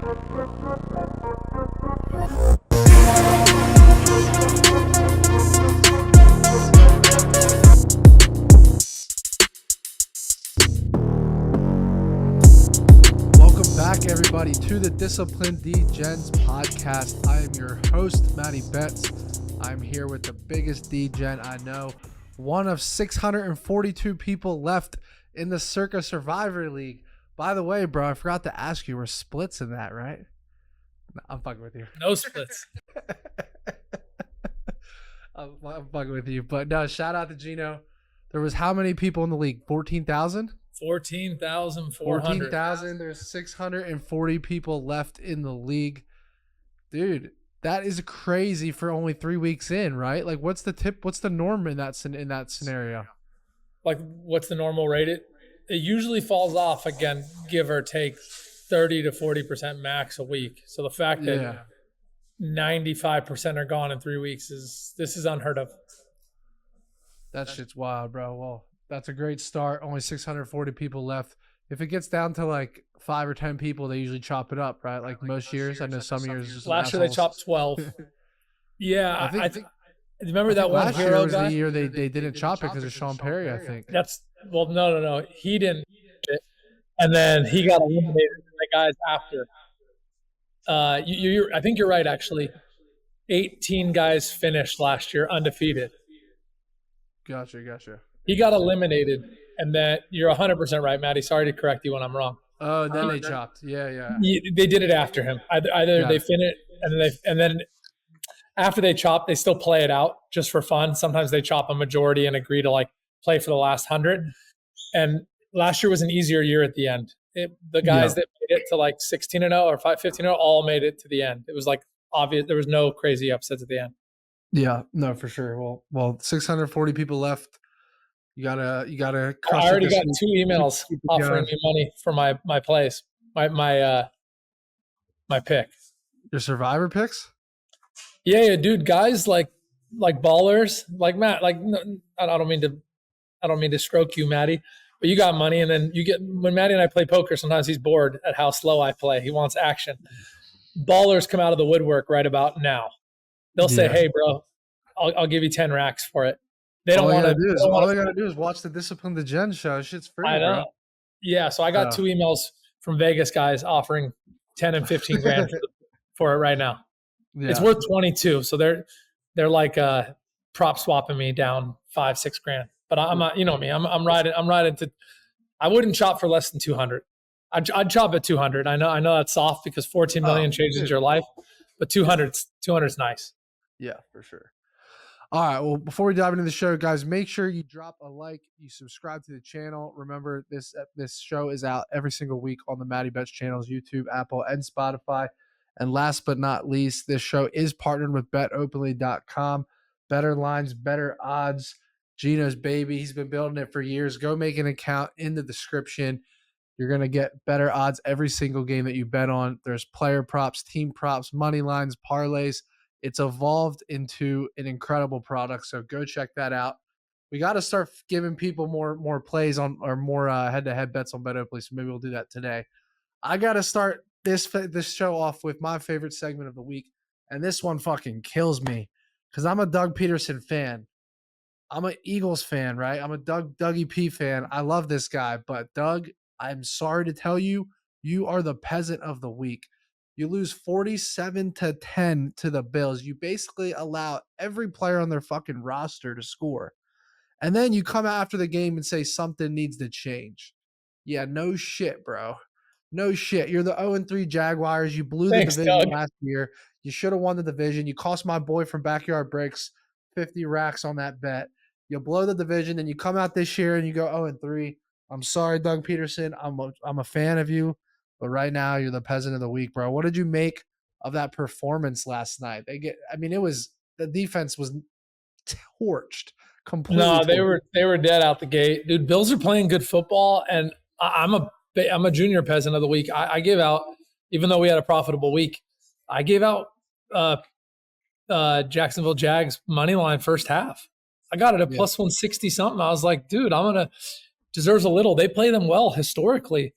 Welcome back, everybody, to the Disciplined Degens podcast. I am your host, Matty Betts. I'm here with the biggest degen I know. One of 642 people left in the Circa Survivor League. By the way, bro, I forgot to ask you, we're splits in that, right? No, I'm fucking with you. No splits. I'm fucking with you. But no, shout out to Gino. There was how many people in the league? 14,000? 14,400. 14,000. There's 640 people left in the league. Dude, that is crazy for only 3 weeks in, right? Like, what's the norm in that scenario? Like, what's the normal rate? It usually falls off, again, give or take 30 to 40% max a week. So the fact that 95% are gone in 3 weeks is unheard of. That shit's wild, bro. Well, that's a great start. Only 640 people left. If it gets down to like 5 or 10 people, they usually chop it up, right? Like most years. I know some years. Last year they chopped 12. Yeah, I think remember that one last hero year was guy? the year they didn't chop it because of Sean Perry, I think. No. He didn't do it. And then he got eliminated by the guys after. I think you're right, actually. 18 guys finished last year undefeated. Gotcha. He got eliminated, and then you're 100% right, Matty. Sorry to correct you when I'm wrong. Oh, then they chopped. Yeah. They did it after him. Either they finish, and then after they chop, they still play it out just for fun. Sometimes they chop a majority and agree to like play for the last 100. And last year was an easier year at the end. The guys that made it to like 16-0 or 15-0 all made it to the end. It was like obvious. There was no crazy upsets at the end. Yeah, no, for sure. Well, 640 people left. You gotta. I already got 2 emails offering me money for my plays, my pick. Your survivor picks? Yeah, dude. Guys like ballers, like Matt. Like, I don't mean to stroke you, Matty, but you got money, and then you get when Matty and I play poker. Sometimes he's bored at how slow I play. He wants action. Ballers come out of the woodwork right about now. They'll say, "Hey, bro, I'll give you 10 racks for it." They don't want to. All they gotta do is watch the Discipline the Gen show. Shit's free. I know. Bro. Yeah, so I got 2 emails from Vegas guys offering 10 and 15 grand for it right now. Yeah. It's worth 22, so they're like prop swapping me down 5-6 grand. But I'm not. You know me. I'm riding to. I wouldn't chop for less than 200. I'd chop at 200. I know that's soft because 14 million changes your life, but 200's nice. Yeah, for sure. All right. Well, before we dive into the show, guys, make sure you drop a like, you subscribe to the channel. Remember, this show is out every single week on the Matty Betts channels, YouTube, Apple, and Spotify. And last but not least, this show is partnered with BetOpenly.com. Better lines, better odds. Gino's baby. He's been building it for years. Go make an account in the description. You're going to get better odds every single game that you bet on. There's player props, team props, money lines, parlays. It's evolved into an incredible product, so go check that out. We got to start giving people more plays on or more head-to-head bets on BetOpenly, so maybe we'll do that today. I got to start this show off with my favorite segment of the week, and this one fucking kills me because I'm a Doug Peterson fan. I'm an Eagles fan, right? I'm a Dougie P fan. I love this guy, but Doug, I'm sorry to tell you, you are the peasant of the week. You lose 47-10 to the Bills. You basically allow every player on their fucking roster to score. And then you come after the game and say something needs to change. Yeah, no shit, bro. No shit. You're the 0-3 Jaguars. You blew the division Doug. Last year. You should have won the division. You cost my boy from Backyard Breaks 50 racks on that bet. You blow the division, and you come out this year and you go 0-3. I'm sorry, Doug Peterson. I'm a fan of you. But right now, you're the peasant of the week, bro. What did you make of that performance last night? The defense was torched completely. No, they were dead out the gate, dude. Bills are playing good football, and I'm a junior peasant of the week. I gave out, even though we had a profitable week, I gave out Jacksonville Jags money line first half. I got it at plus 160 something. I was like, dude, deserves a little. They play them well historically.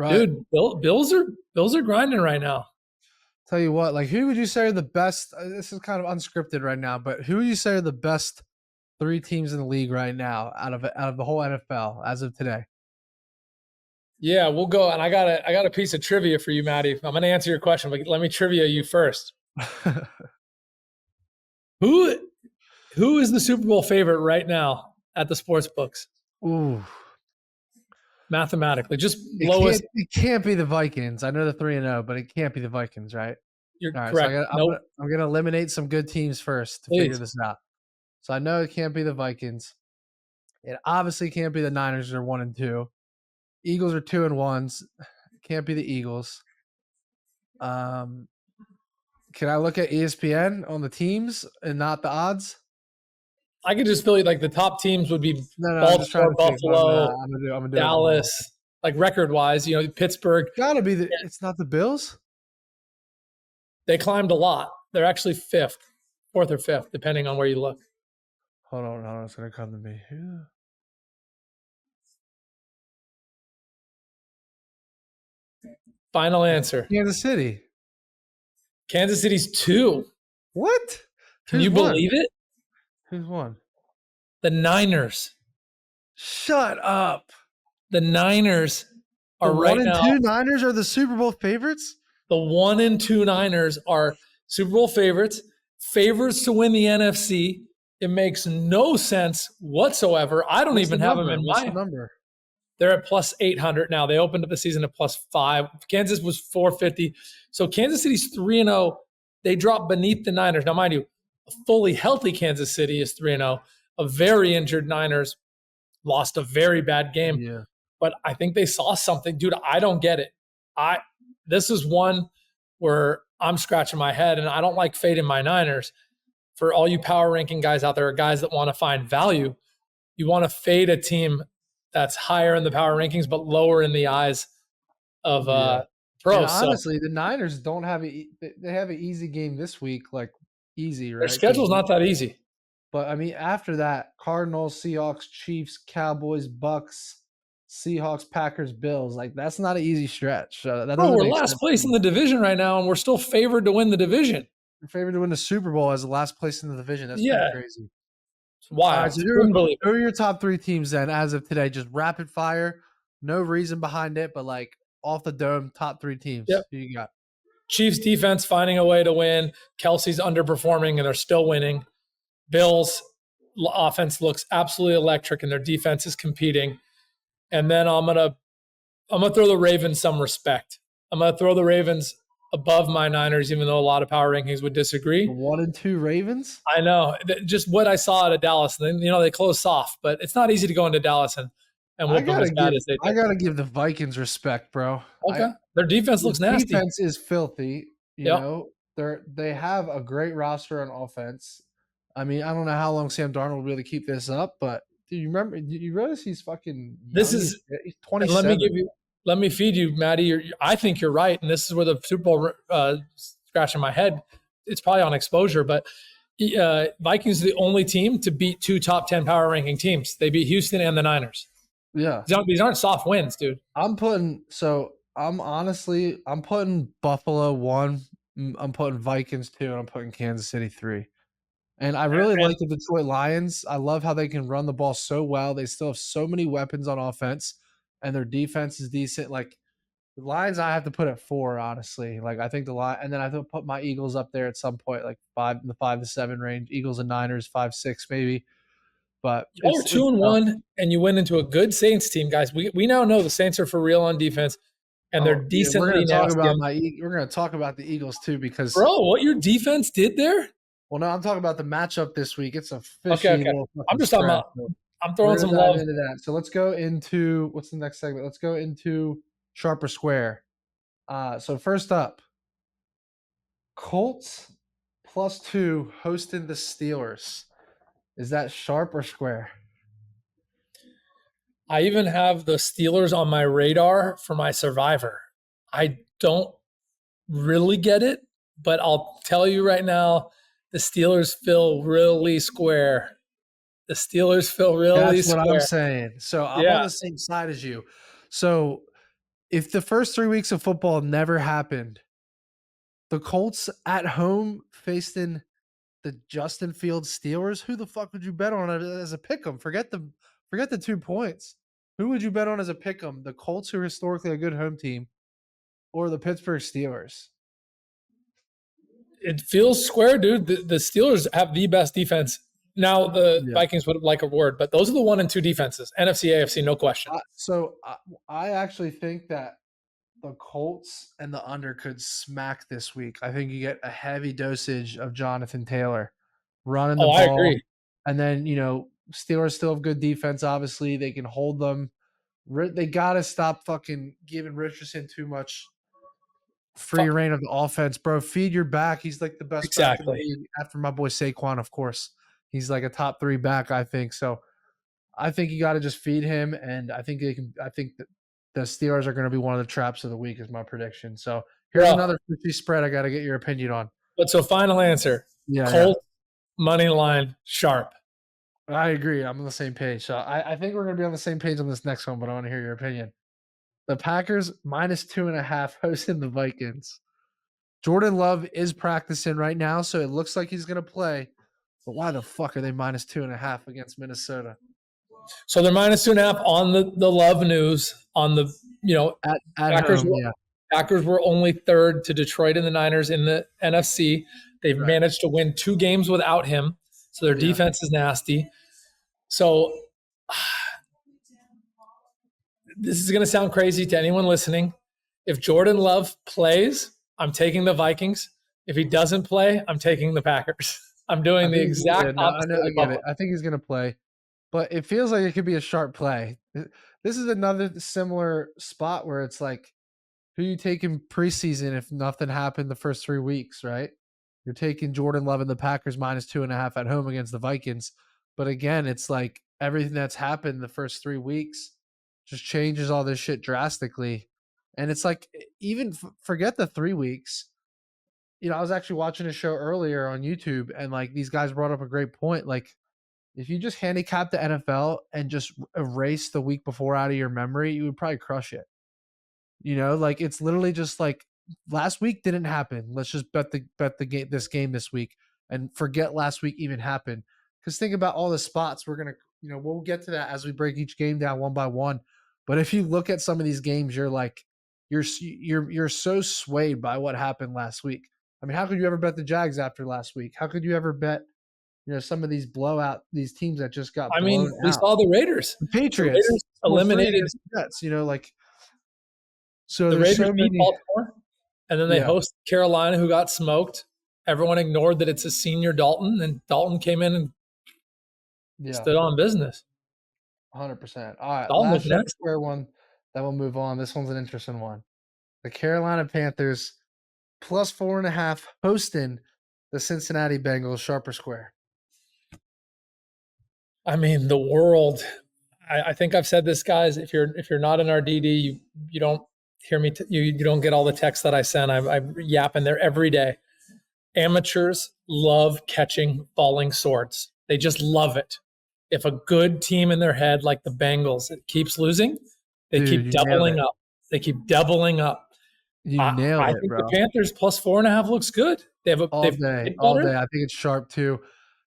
Right. Dude, Bills are grinding right now. Tell you what, like, who would you say are the best? This is kind of unscripted right now, but who would you say are the best 3 teams in the league right now out of the whole NFL as of today? Yeah, we'll go. And I got a piece of trivia for you, Matty. I'm going to answer your question, but let me trivia you first. Who is the Super Bowl favorite right now at the sports books? Ooh. Mathematically, just lowest. It can't be the Vikings. I know they're 3-0, but it can't be the Vikings, right? You're correct. So I'm gonna eliminate some good teams first to figure this out. So I know it can't be the Vikings. It obviously can't be the Niners. They're 1-2. Eagles are 2-1. Can't be the Eagles. Can I look at ESPN on the teams and not the odds? I could just feel like the top teams would be Baltimore, Buffalo, I'm gonna do Dallas, like record-wise. Pittsburgh. Gotta be it's not the Bills. They climbed a lot. They're actually 4th or 5th, depending on where you look. Hold on. It's gonna come to me. Yeah. Final answer. Kansas City. Kansas City's 2. What? Can you believe it? Who's won? The Niners. Shut up. The Niners are right now. 1 and 2 Niners are the Super Bowl favorites? The 1 and 2 Niners are Super Bowl favorites to win the NFC. It makes no sense whatsoever. I don't even have them in my number. They're at plus 800 now. They opened up the season at plus 5. Kansas was 450. So Kansas City's 3-0. They dropped beneath the Niners. Now, mind you, a fully healthy Kansas City is 3-0. A very injured Niners lost a very bad game. Yeah. But I think they saw something. Dude, I don't get it. This is one where I'm scratching my head, and I don't like fading my Niners. For all you power ranking guys out there, or guys that want to find value, you want to fade a team that's higher in the power rankings but lower in the eyes of pros. And honestly, the Niners don't have they have an easy game this week, like easy, right? Their schedule's not that easy. But I mean, after that, Cardinals, Seahawks, Chiefs, Cowboys, Bucs, Seahawks, Packers, Bills. Like, that's not an easy stretch. We're last place in the division right now, and we're still favored to win the division. We're favored to win the Super Bowl as the last place in the division. That's pretty crazy. Wow. Right, so who are your top 3 teams then as of today? Just rapid fire. No reason behind it, but like off the dome, top 3 teams. Yep. Who you got? Chiefs defense finding a way to win. Kelsey's underperforming, and they're still winning. Bills offense looks absolutely electric, and their defense is competing. And then I'm gonna throw the Ravens some respect. I'm gonna throw the Ravens above my Niners, even though a lot of power rankings would disagree. 1 and 2 Ravens? I know. Just what I saw out of Dallas. And then, they closed soft, but it's not easy to go into Dallas and whoop them as bad as they did. I gotta give the Vikings respect, bro. Okay. Their defense looks nasty. Defense is filthy. You know, they have a great roster on offense. I mean, I don't know how long Sam Darnold will be able to keep this up, but do you realize he's fucking young? He's 27. Let me feed you, Matty. I think you're right, and this is where the Super Bowl scratching my head. It's probably on exposure, but Vikings are the only team to beat 2 top 10 power ranking teams. They beat Houston and the Niners. Yeah, these aren't soft wins, dude. I'm putting Buffalo 1. I'm putting Vikings 2, and I'm putting Kansas City 3. And I really like the Detroit Lions. I love how they can run the ball so well. They still have so many weapons on offense, and their defense is decent. Like, the Lions, I have to put at 4, honestly. Like, I think and then I have to put my Eagles up there at some point, like 5 in the 5 to 7 range. Eagles and Niners 5-6 maybe. But you're 2-1, and you went into a good Saints team, guys. We now know the Saints are for real on defense, and they're decently nasty. We're going to talk about the Eagles too, because what your defense did there. Well, no, I'm talking about the matchup this week. It's a fishy little I'm just talking about. I'm throwing some love into that. So let's go into what's the next segment? Let's go into Sharp or Square. So first up, Colts +2 hosting the Steelers. Is that sharp or square? I even have the Steelers on my radar for my survivor. I don't really get it, but I'll tell you right now, the Steelers feel really square. The Steelers feel really square. That's what I'm saying. So I'm on the same side as you. So if the first 3 weeks of football never happened, The Colts at home faced in the Justin Fields Steelers. Who the fuck would you bet on as a pick'em? Forget the 2 points. Who would you bet on as a pick'em? The Colts, who are historically a good home team, or the Pittsburgh Steelers? It feels square, dude. The Steelers have the best defense. Now the Vikings would like a word, but those are the 1 and 2 defenses. NFC, AFC, no question. I actually think that the Colts and the under could smack this week. I think you get a heavy dosage of Jonathan Taylor running the ball. I agree. And then, Steelers still have good defense, obviously. They can hold them. They got to stop fucking giving Richardson too much free reign of the offense, bro. Feed your back. He's like the best back in the league after my boy Saquon, of course. He's like a top 3 back, I think. So I think you got to just feed him, and I think that the Steelers are going to be one of the traps of the week is my prediction. So here's another 50 spread I got to get your opinion on. But so final answer. Colt, money line, sharp. I agree. I'm on the same page. So I think we're going to be on the same page on this next one, but I want to hear your opinion. The Packers -2.5 hosting the Vikings. Jordan Love is practicing right now, so it looks like he's going to play. But why the fuck are they -2.5 against Minnesota? So they're -2.5 on the Love news. On the at Packers, home, Packers were only 3rd to Detroit and the Niners in the NFC. They've managed to win 2 games without him, so their defense is nasty. So this is going to sound crazy to anyone listening. If Jordan Love plays, I'm taking the Vikings. If he doesn't play, I'm taking the Packers. I'm doing the exact opposite. I get it. I think he's going to play, but it feels like it could be a sharp play. This is another similar spot where it's like, who you taking preseason if nothing happened the first 3 weeks, right? You're taking Jordan Love and the Packers -2.5 at home against the Vikings. But again, it's like everything that's happened the first 3 weeks just changes all this shit drastically. And it's like, even forget the 3 weeks. I was actually watching a show earlier on YouTube, and like these guys brought up a great point. Like, if you just handicap the NFL and just erase the week before out of your memory, you would probably crush it. Like it's literally just like last week didn't happen. Let's just bet this game this week and forget last week even happened. Because think about all the spots we're gonna, we'll get to that as we break each game down one by one. But if you look at some of these games, you're like, you're so swayed by what happened last week. I mean, how could you ever bet the Jags after last week? How could you ever bet, some of these these teams that just got blown out? We saw the Raiders. The Patriots. The Raiders eliminated the Jets, So the Raiders beat Baltimore, and then they host Carolina, who got smoked. Everyone ignored that it's a senior Dalton, and Dalton came in and stood on business. 100%. All right, Dalton last square one, then we'll move on. This one's an interesting one. The Carolina Panthers +4.5 hosting the Cincinnati Bengals, sharper square. I mean, the world. I think I've said this, guys. If you're not in our DD, you don't hear me. You don't get all the texts that I send. I yap in there every day. Amateurs love catching falling swords. They just love it. If a good team in their head, like the Bengals, it keeps losing, they keep doubling up. They keep doubling up. You nailed it, bro. I think the Panthers +4.5 looks good. They have all day. I think it's sharp too.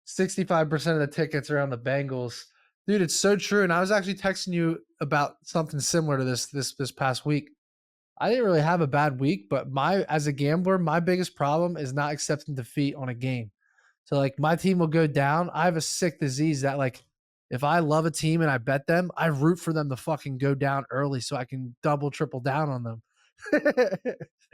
65% of the tickets are on the Bengals. Dude, it's so true. And I was actually texting you about something similar to this past week. I didn't really have a bad week, but as a gambler, my biggest problem is not accepting defeat on a game. So like my team will go down. I have a sick disease that like if I love a team and I bet them, I root for them to fucking go down early so I can double, triple down on them.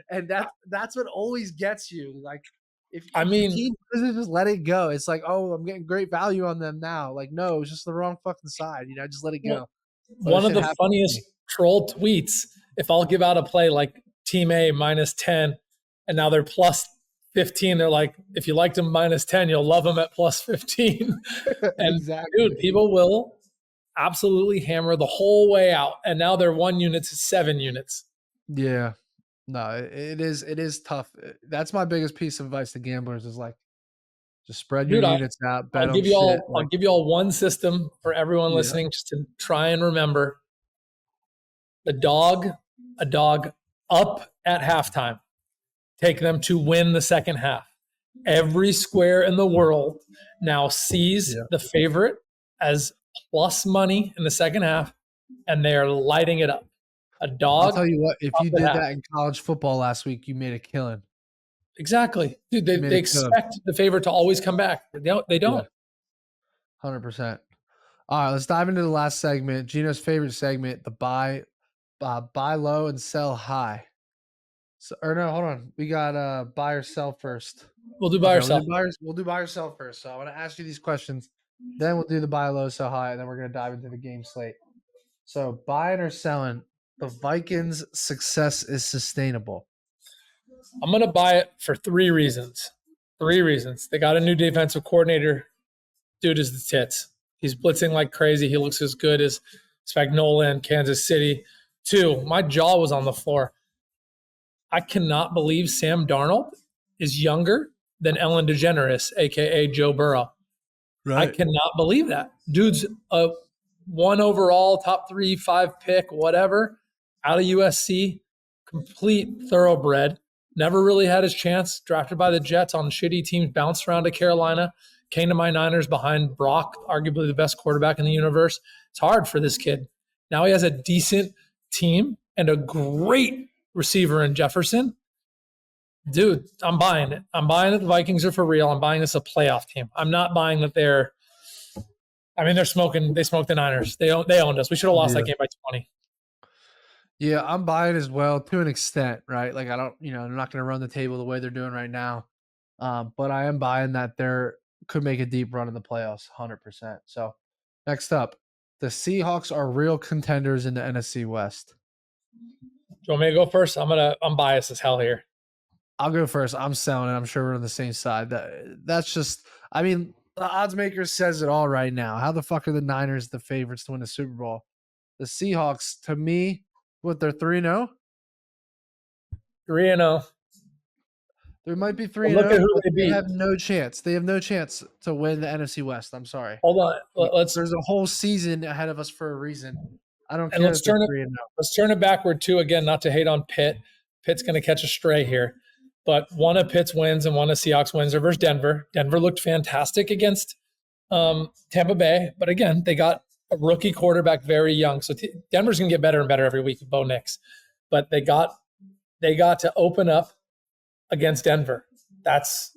And that's what always gets you. Like if the team doesn't just let it go, it's like, oh, I'm getting great value on them now. Like, no, it's just the wrong fucking side. Just let it go. One of the funniest troll tweets, if I'll give out a play like Team A -10, and now they're +15, they're like, if you liked them -10, you'll love them at +15. And exactly. Dude, people will absolutely hammer the whole way out. And now they're 1 unit to 7 units. Yeah. No, it is tough. That's my biggest piece of advice to gamblers is like, just spread your units out. I'll give you all one system for everyone listening just to try and remember. A dog up at halftime take them to win the second half. Every square in the world now sees the favorite as plus money in the second half, and they are lighting it up. A dog. I'll tell you what, if you did that in college football last week, you made a killing. Exactly. Dude, they expect the favorite to always come back. They don't. 100%. All right, let's dive into the last segment. Gino's favorite segment, the buy low and sell high. So, or no, hold on. We got buy or sell first. We'll do buy or sell. We'll do buy or sell first. So I want to ask you these questions. Then we'll do the buy low, sell high, and then we're going to dive into the game slate. So buying or selling, the Vikings' success is sustainable. I'm going to buy it for 3 reasons. 3 reasons. They got a new defensive coordinator. Dude is the tits. He's blitzing like crazy. He looks as good as Spagnola in Kansas City. 2, my jaw was on the floor. I cannot believe Sam Darnold is younger than Ellen DeGeneres, a.k.a. Joe Burrow. Right. I cannot believe that. Dude's a 1 overall, top 3, 5 pick, whatever, out of USC, complete thoroughbred. Never really had his chance. Drafted by the Jets on shitty teams, bounced around to Carolina, came to my Niners behind Brock, arguably the best quarterback in the universe. It's hard for this kid. Now he has a decent team and a great receiver in Jefferson. Dude, I'm buying it. I'm buying that the Vikings are for real. I'm buying this a playoff team. I'm not buying that they're smoking. They smoked the Niners. They owned us. We should have lost that game by 20. Yeah, I'm buying as well to an extent, right? Like, I don't, they're not going to run the table the way they're doing right now. But I am buying that they're could make a deep run in the playoffs, 100%. So next up, the Seahawks are real contenders in the NFC West. Do you want me to go first? I'm biased as hell here. I'll go first. I'm selling it. I'm sure we're on the same side. That's just, the odds maker says it all right now. How the fuck are the Niners the favorites to win the Super Bowl? The Seahawks, to me, they're 3-0? 3-0. There might be 3-0. Look at who they have no chance. They have no chance to win the NFC West. I'm sorry. Hold on. There's a whole season ahead of us for a reason. I don't care. Let's turn it backward too. Again, not to hate on Pitt. Pitt's going to catch a stray here, but one of Pitt's wins and one of Seahawks wins are versus Denver. Denver looked fantastic against Tampa Bay, but again, they got a rookie quarterback very young. So Denver's going to get better and better every week with Bo Nix, but they got to open up against Denver. That's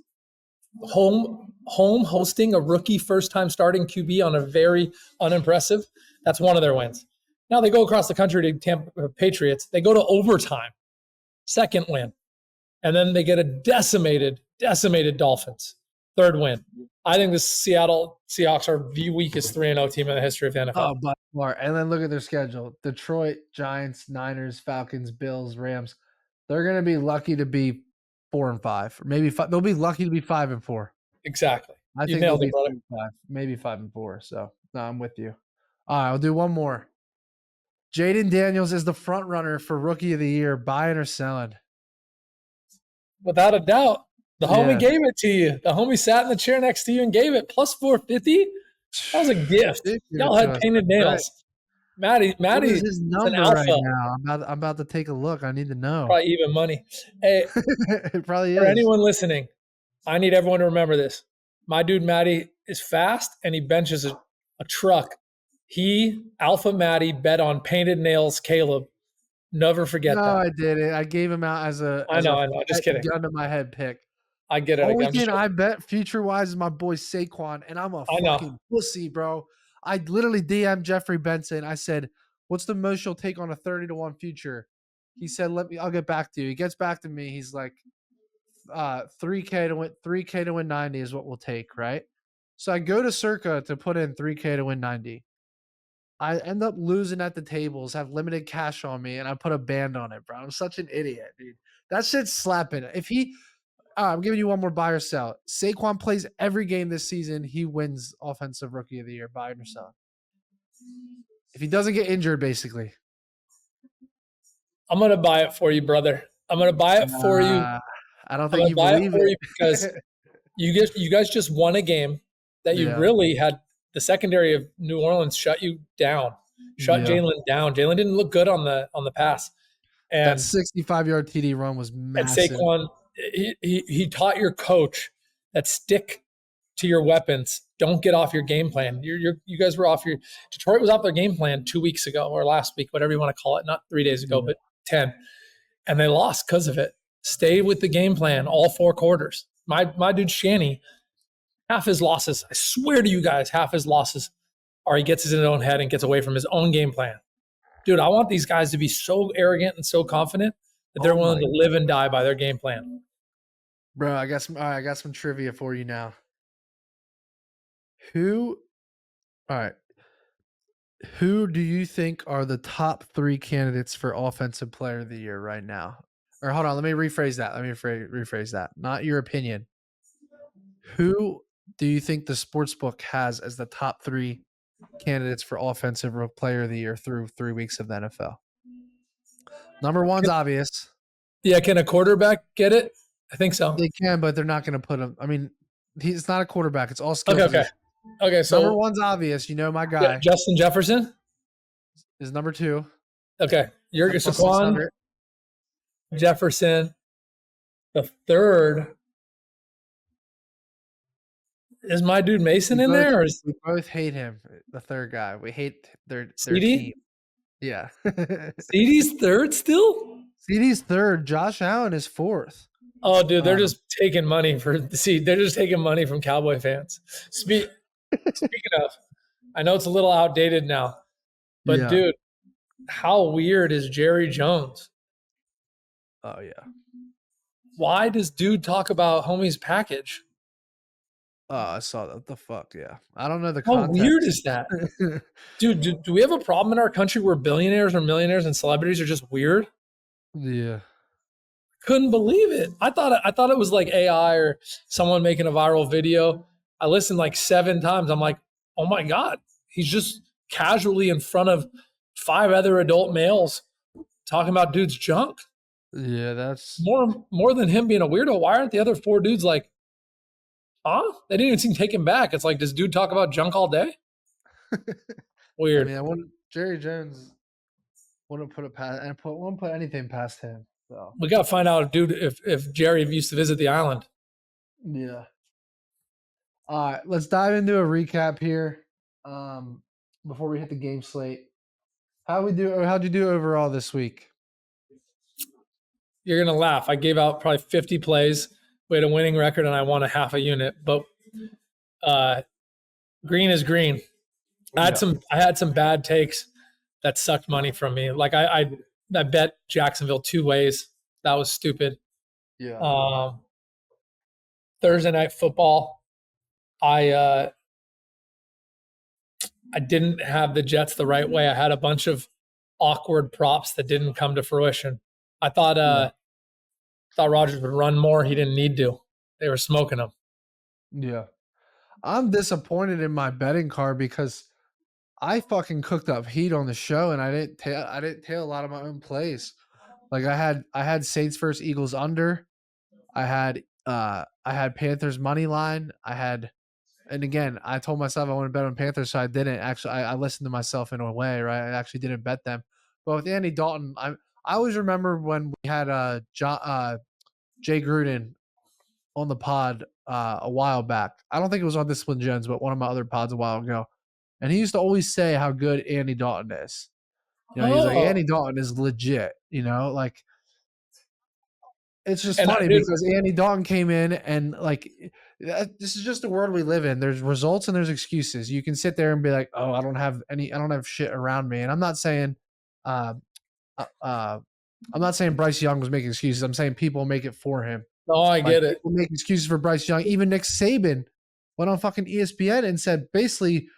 home hosting a rookie first-time starting QB on a very unimpressive. That's one of their wins. Now they go across the country to Tampa Patriots. They go to overtime, second win. And then they get a decimated Dolphins, third win. I think the Seattle Seahawks are the weakest 3-0 team in the history of the NFL. Oh, by far. And then look at their schedule. Detroit, Giants, Niners, Falcons, Bills, Rams. They're going to be lucky to be 4-5, or maybe 5. They'll be lucky to be 5-4. Exactly. I think they'll be 5, maybe 5-4. So no, I'm with you. All right, I'll do one more. Jayden Daniels is the front runner for Rookie of the Year. Buying or selling? Without a doubt. The homie gave it to you. The homie sat in the chair next to you and gave it plus 450. That was a gift. Y'all had painted nails. Matty, what is his number right now? I'm about to take a look. I need to know. Probably even money. Hey, it probably is. For anyone listening, I need everyone to remember this. My dude Matty is fast and he benches a truck. Alpha Matty, bet on painted nails Caleb. Never forget that. No, I did it. I gave him out as a I know. Just kidding. Gun to my head pick. I get it. Only thing I bet future-wise is my boy Saquon, and I'm a fucking pussy, bro. I literally DM'd Jeffrey Benson. I said, what's the most you'll take on a 30-1 future? He said, I'll get back to you. He gets back to me. He's like, 3K to win 90 is what we'll take, right? So I go to Circa to put in 3K to win 90. I end up losing at the tables, have limited cash on me, and I put a band on it, bro. I'm such an idiot, dude. That shit's slapping. If I'm giving you one more buy or sell. Saquon plays every game this season. He wins Offensive Rookie of the Year. Buy or sell? If he doesn't get injured, basically. I'm going to buy it for you, brother. I'm going to buy it for you. I don't think you believe it. Because you guys just won a game that you really had the secondary of New Orleans shut you down. Jalen down. Jalen didn't look good on the pass. And that 65-yard TD run was massive. And he taught your coach that stick to your weapons. Don't get off your game plan. You guys were off your – Detroit was off their game plan 2 weeks ago or last week, whatever you want to call it. Not 3 days ago, but 10. And they lost because of it. Stay with the game plan all 4 quarters. My dude Shanny, half his losses, I swear to you guys, half his losses are he gets in his own head and gets away from his own game plan. Dude, I want these guys to be so arrogant and so confident that they're willing to live and die by their game plan. Bro, I got some trivia for you now. Who do you think are the top 3 candidates for Offensive Player of the Year right now? Or hold on, let me rephrase that. Not your opinion. Who do you think the sportsbook has as the top 3 candidates for Offensive Player of the Year through 3 weeks of the NFL? Number 1's obvious. Yeah, can a quarterback get it? I think so. They can, but they're not going to put him. I mean, he's not a quarterback. It's all skill position. Okay, so number 1's obvious. You know my guy. Yeah, Justin Jefferson is number 2. Okay, you're Saquan, Jefferson. The 3rd is my dude Mason in there? Or we both hate him. The 3rd guy. We hate their CD? team. Yeah. CD's 3rd still? CD's 3rd. Josh Allen is 4th. Oh, dude, they're just taking money for the seed. They're just taking money from Cowboy fans. Speaking of, I know it's a little outdated now, but dude, how weird is Jerry Jones? Oh yeah. Why does dude talk about homie's package? Oh, I saw that. What the fuck? Yeah. I don't know the context. How weird is that? Dude, do we have a problem in our country where billionaires or millionaires and celebrities are just weird? Yeah. Couldn't believe it. I thought it was like AI or someone making a viral video. I listened like 7 times. I'm like, oh my God, he's just casually in front of 5 other adult males talking about dude's junk. Yeah, that's more than him being a weirdo. Why aren't the other 4 dudes like, huh? They didn't even seem taken back. It's like, does dude talk about junk all day? Weird. I mean, Jerry Jones wouldn't put anything past him. So we gotta find out, dude, if Jerry used to visit the island. Yeah. All right, let's dive into a recap here. Before we hit the game slate, how'd you do overall this week? You're gonna laugh. I gave out probably 50 plays. We had a winning record, and I won a half a unit. But green is green. I had some bad takes that sucked money from me. Like I bet Jacksonville 2 ways. That was stupid. Yeah. Thursday night football, I didn't have the Jets the right way. I had a bunch of awkward props that didn't come to fruition. I thought Rodgers would run more. He didn't need to. They were smoking him. Yeah. I'm disappointed in my betting card because I fucking cooked up heat on the show and I didn't tail a lot of my own plays. Like I had Saints versus Eagles under. I had Panthers money line. And again, I told myself I want to bet on Panthers, so I didn't. Actually, I listened to myself in a way, right? I actually didn't bet them. But with Andy Dalton, I always remember when we had Jay Gruden on the pod a while back. I don't think it was on Discipline Jones, but one of my other pods a while ago. And he used to always say how good Andy Dalton is. You know, he's like, Andy Dalton is legit, you know, like it's just funny because Andy Dalton came in and like this is just the world we live in. There's results and there's excuses. You can sit there and be like, oh, I don't have shit around me. And I'm not saying Bryce Young was making excuses. I'm saying people make it for him. Oh, I get it. People make excuses for Bryce Young. Even Nick Saban went on fucking ESPN and said basically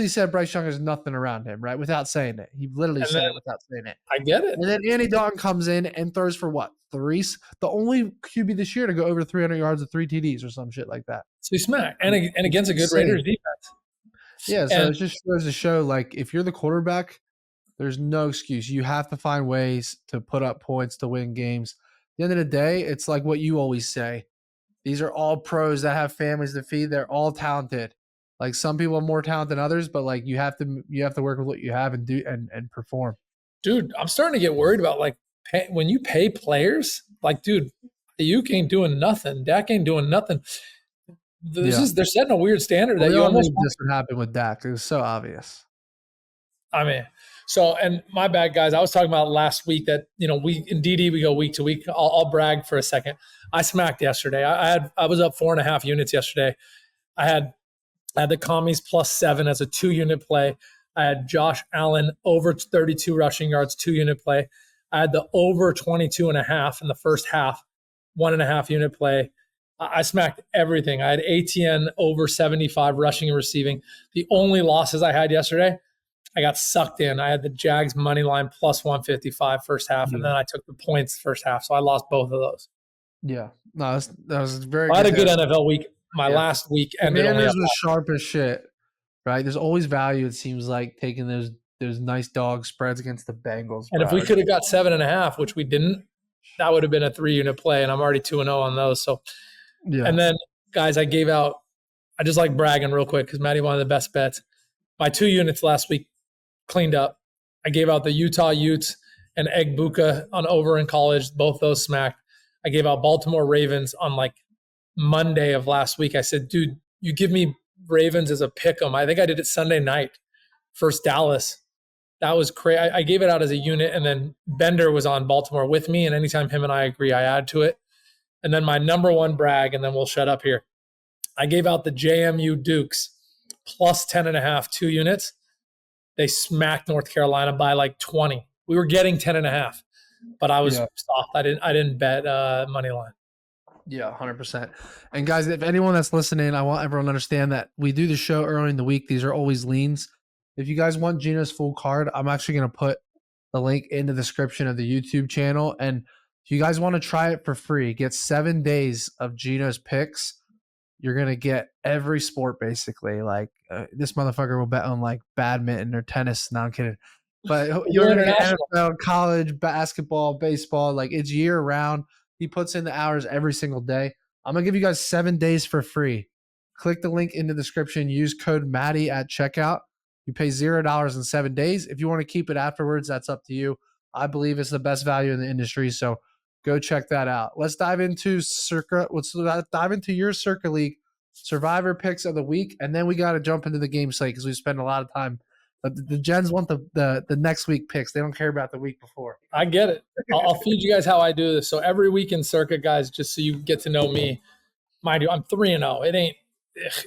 said Bryce Young has nothing around him, right? Without saying it. He literally said it without saying it. I get it. And then Andy Dalton comes in and throws for what? 3? The only QB this year to go over 300 yards with 3 TDs or some shit like that. So he smacked. And against a good Raiders defense. Yeah, so it just goes to show, like, if you're the quarterback, there's no excuse. You have to find ways to put up points to win games. At the end of the day, it's like what you always say. These are all pros that have families to feed. They're all talented. Like some people are more talented than others, but like you have to work with what you have and do and perform. Dude, I'm starting to get worried about like when you pay players. Like, dude, Ayuk ain't doing nothing. Dak ain't doing nothing. They're setting a weird standard that you almost this would happen with Dak. It was so obvious. I mean, and my bad, guys. I was talking about last week that we in DD we go week to week. I'll brag for a second. I smacked yesterday. I was up 4.5 units yesterday. I had the commies +7 as a 2-unit play. I had Josh Allen over 32 rushing yards, 2-unit play. I had the over 22.5 in the first half, 1.5-unit play. I smacked everything. I had ATN over 75 rushing and receiving. The only losses I had yesterday, I got sucked in. I had the Jags money line +155 first half, and then I took the points first half. So I lost both of those. Yeah. No, that was very good. I had a good NFL week. My last week ended Commanders was sharp as shit, right? There's always value, it seems like, taking those nice dog spreads against the Bengals. And if we could have got 7.5, which we didn't, that would have been a 3-unit play, and I'm already 2-0 on those. So, and then, guys, I just like bragging real quick because Matty wanted the best bets. My 2 units last week cleaned up. I gave out the Utah Utes and Egg Buka on over in college. Both those smacked. I gave out Baltimore Ravens on like Monday of last week. I said, dude, you give me Ravens as a pick 'em. I think I did it Sunday night, first Dallas. That was crazy. I gave it out as a unit, and then Bender was on Baltimore with me, and anytime him and I agree, I add to it. And then my number one brag, and then we'll shut up here. I gave out the JMU Dukes +10.5, 2 units. They smacked North Carolina by like 20. We were getting 10.5, but I was soft. I didn't bet money line. Yeah, 100%. And guys, if anyone that's listening, I want everyone to understand that we do the show early in the week. These are always leans. If you guys want Gino's full card, I'm actually going to put the link in the description of the YouTube channel. And if you guys want to try it for free, get 7 days of Gino's picks. You're going to get every sport basically. Like this motherfucker will bet on like badminton or tennis. No, I'm kidding. But you're going to get NFL, college, basketball, baseball. Like it's year round. He puts in the hours every single day. I'm going to give you guys 7 days for free. Click the link in the description. Use code Matty at checkout. You pay $0 in 7 days. If you want to keep it afterwards, that's up to you. I believe it's the best value in the industry. So go check that out. Let's dive into Circa. Let's dive into your Circa League survivor picks of the week. And then we got to jump into the game slate because we spend a lot of time. But the gens want the next week picks. They don't care about the week before. I get it. I'll feed you guys how I do this. So every week in Circa, guys, just so you get to know me, mind you, I'm 3-0.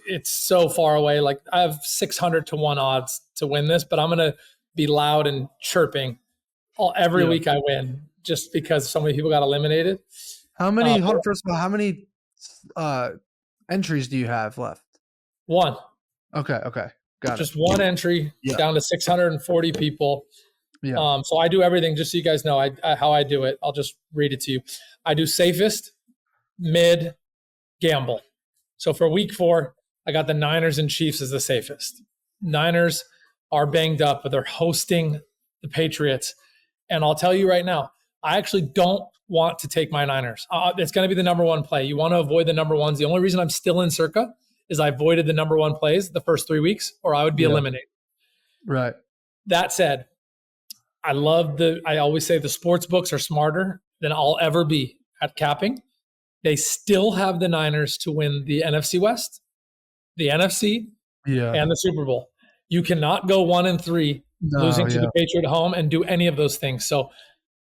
It's so far away. Like I have 600 to 1 odds to win this, but I'm going to be loud and chirping every week I win just because so many people got eliminated. How many, first of all, how many entries do you have left? 1. Okay. Got just 1 entry down to 640 people. Yeah. So I do everything just so you guys know how I do it. I'll just read it to you. I do safest, mid, gamble. So for week 4, I got the Niners and Chiefs as the safest. Niners are banged up, but they're hosting the Patriots. And I'll tell you right now, I actually don't want to take my Niners. It's going to be the number 1 play. You want to avoid the number 1s. The only reason I'm still in Circa is I avoided the number 1 plays the first 3 weeks, or I would be eliminated. Right. That said, I always say the sports books are smarter than I'll ever be at capping. They still have the Niners to win the NFC West, the NFC, and the Super Bowl. You cannot go 1-3 losing to the Patriot home and do any of those things. So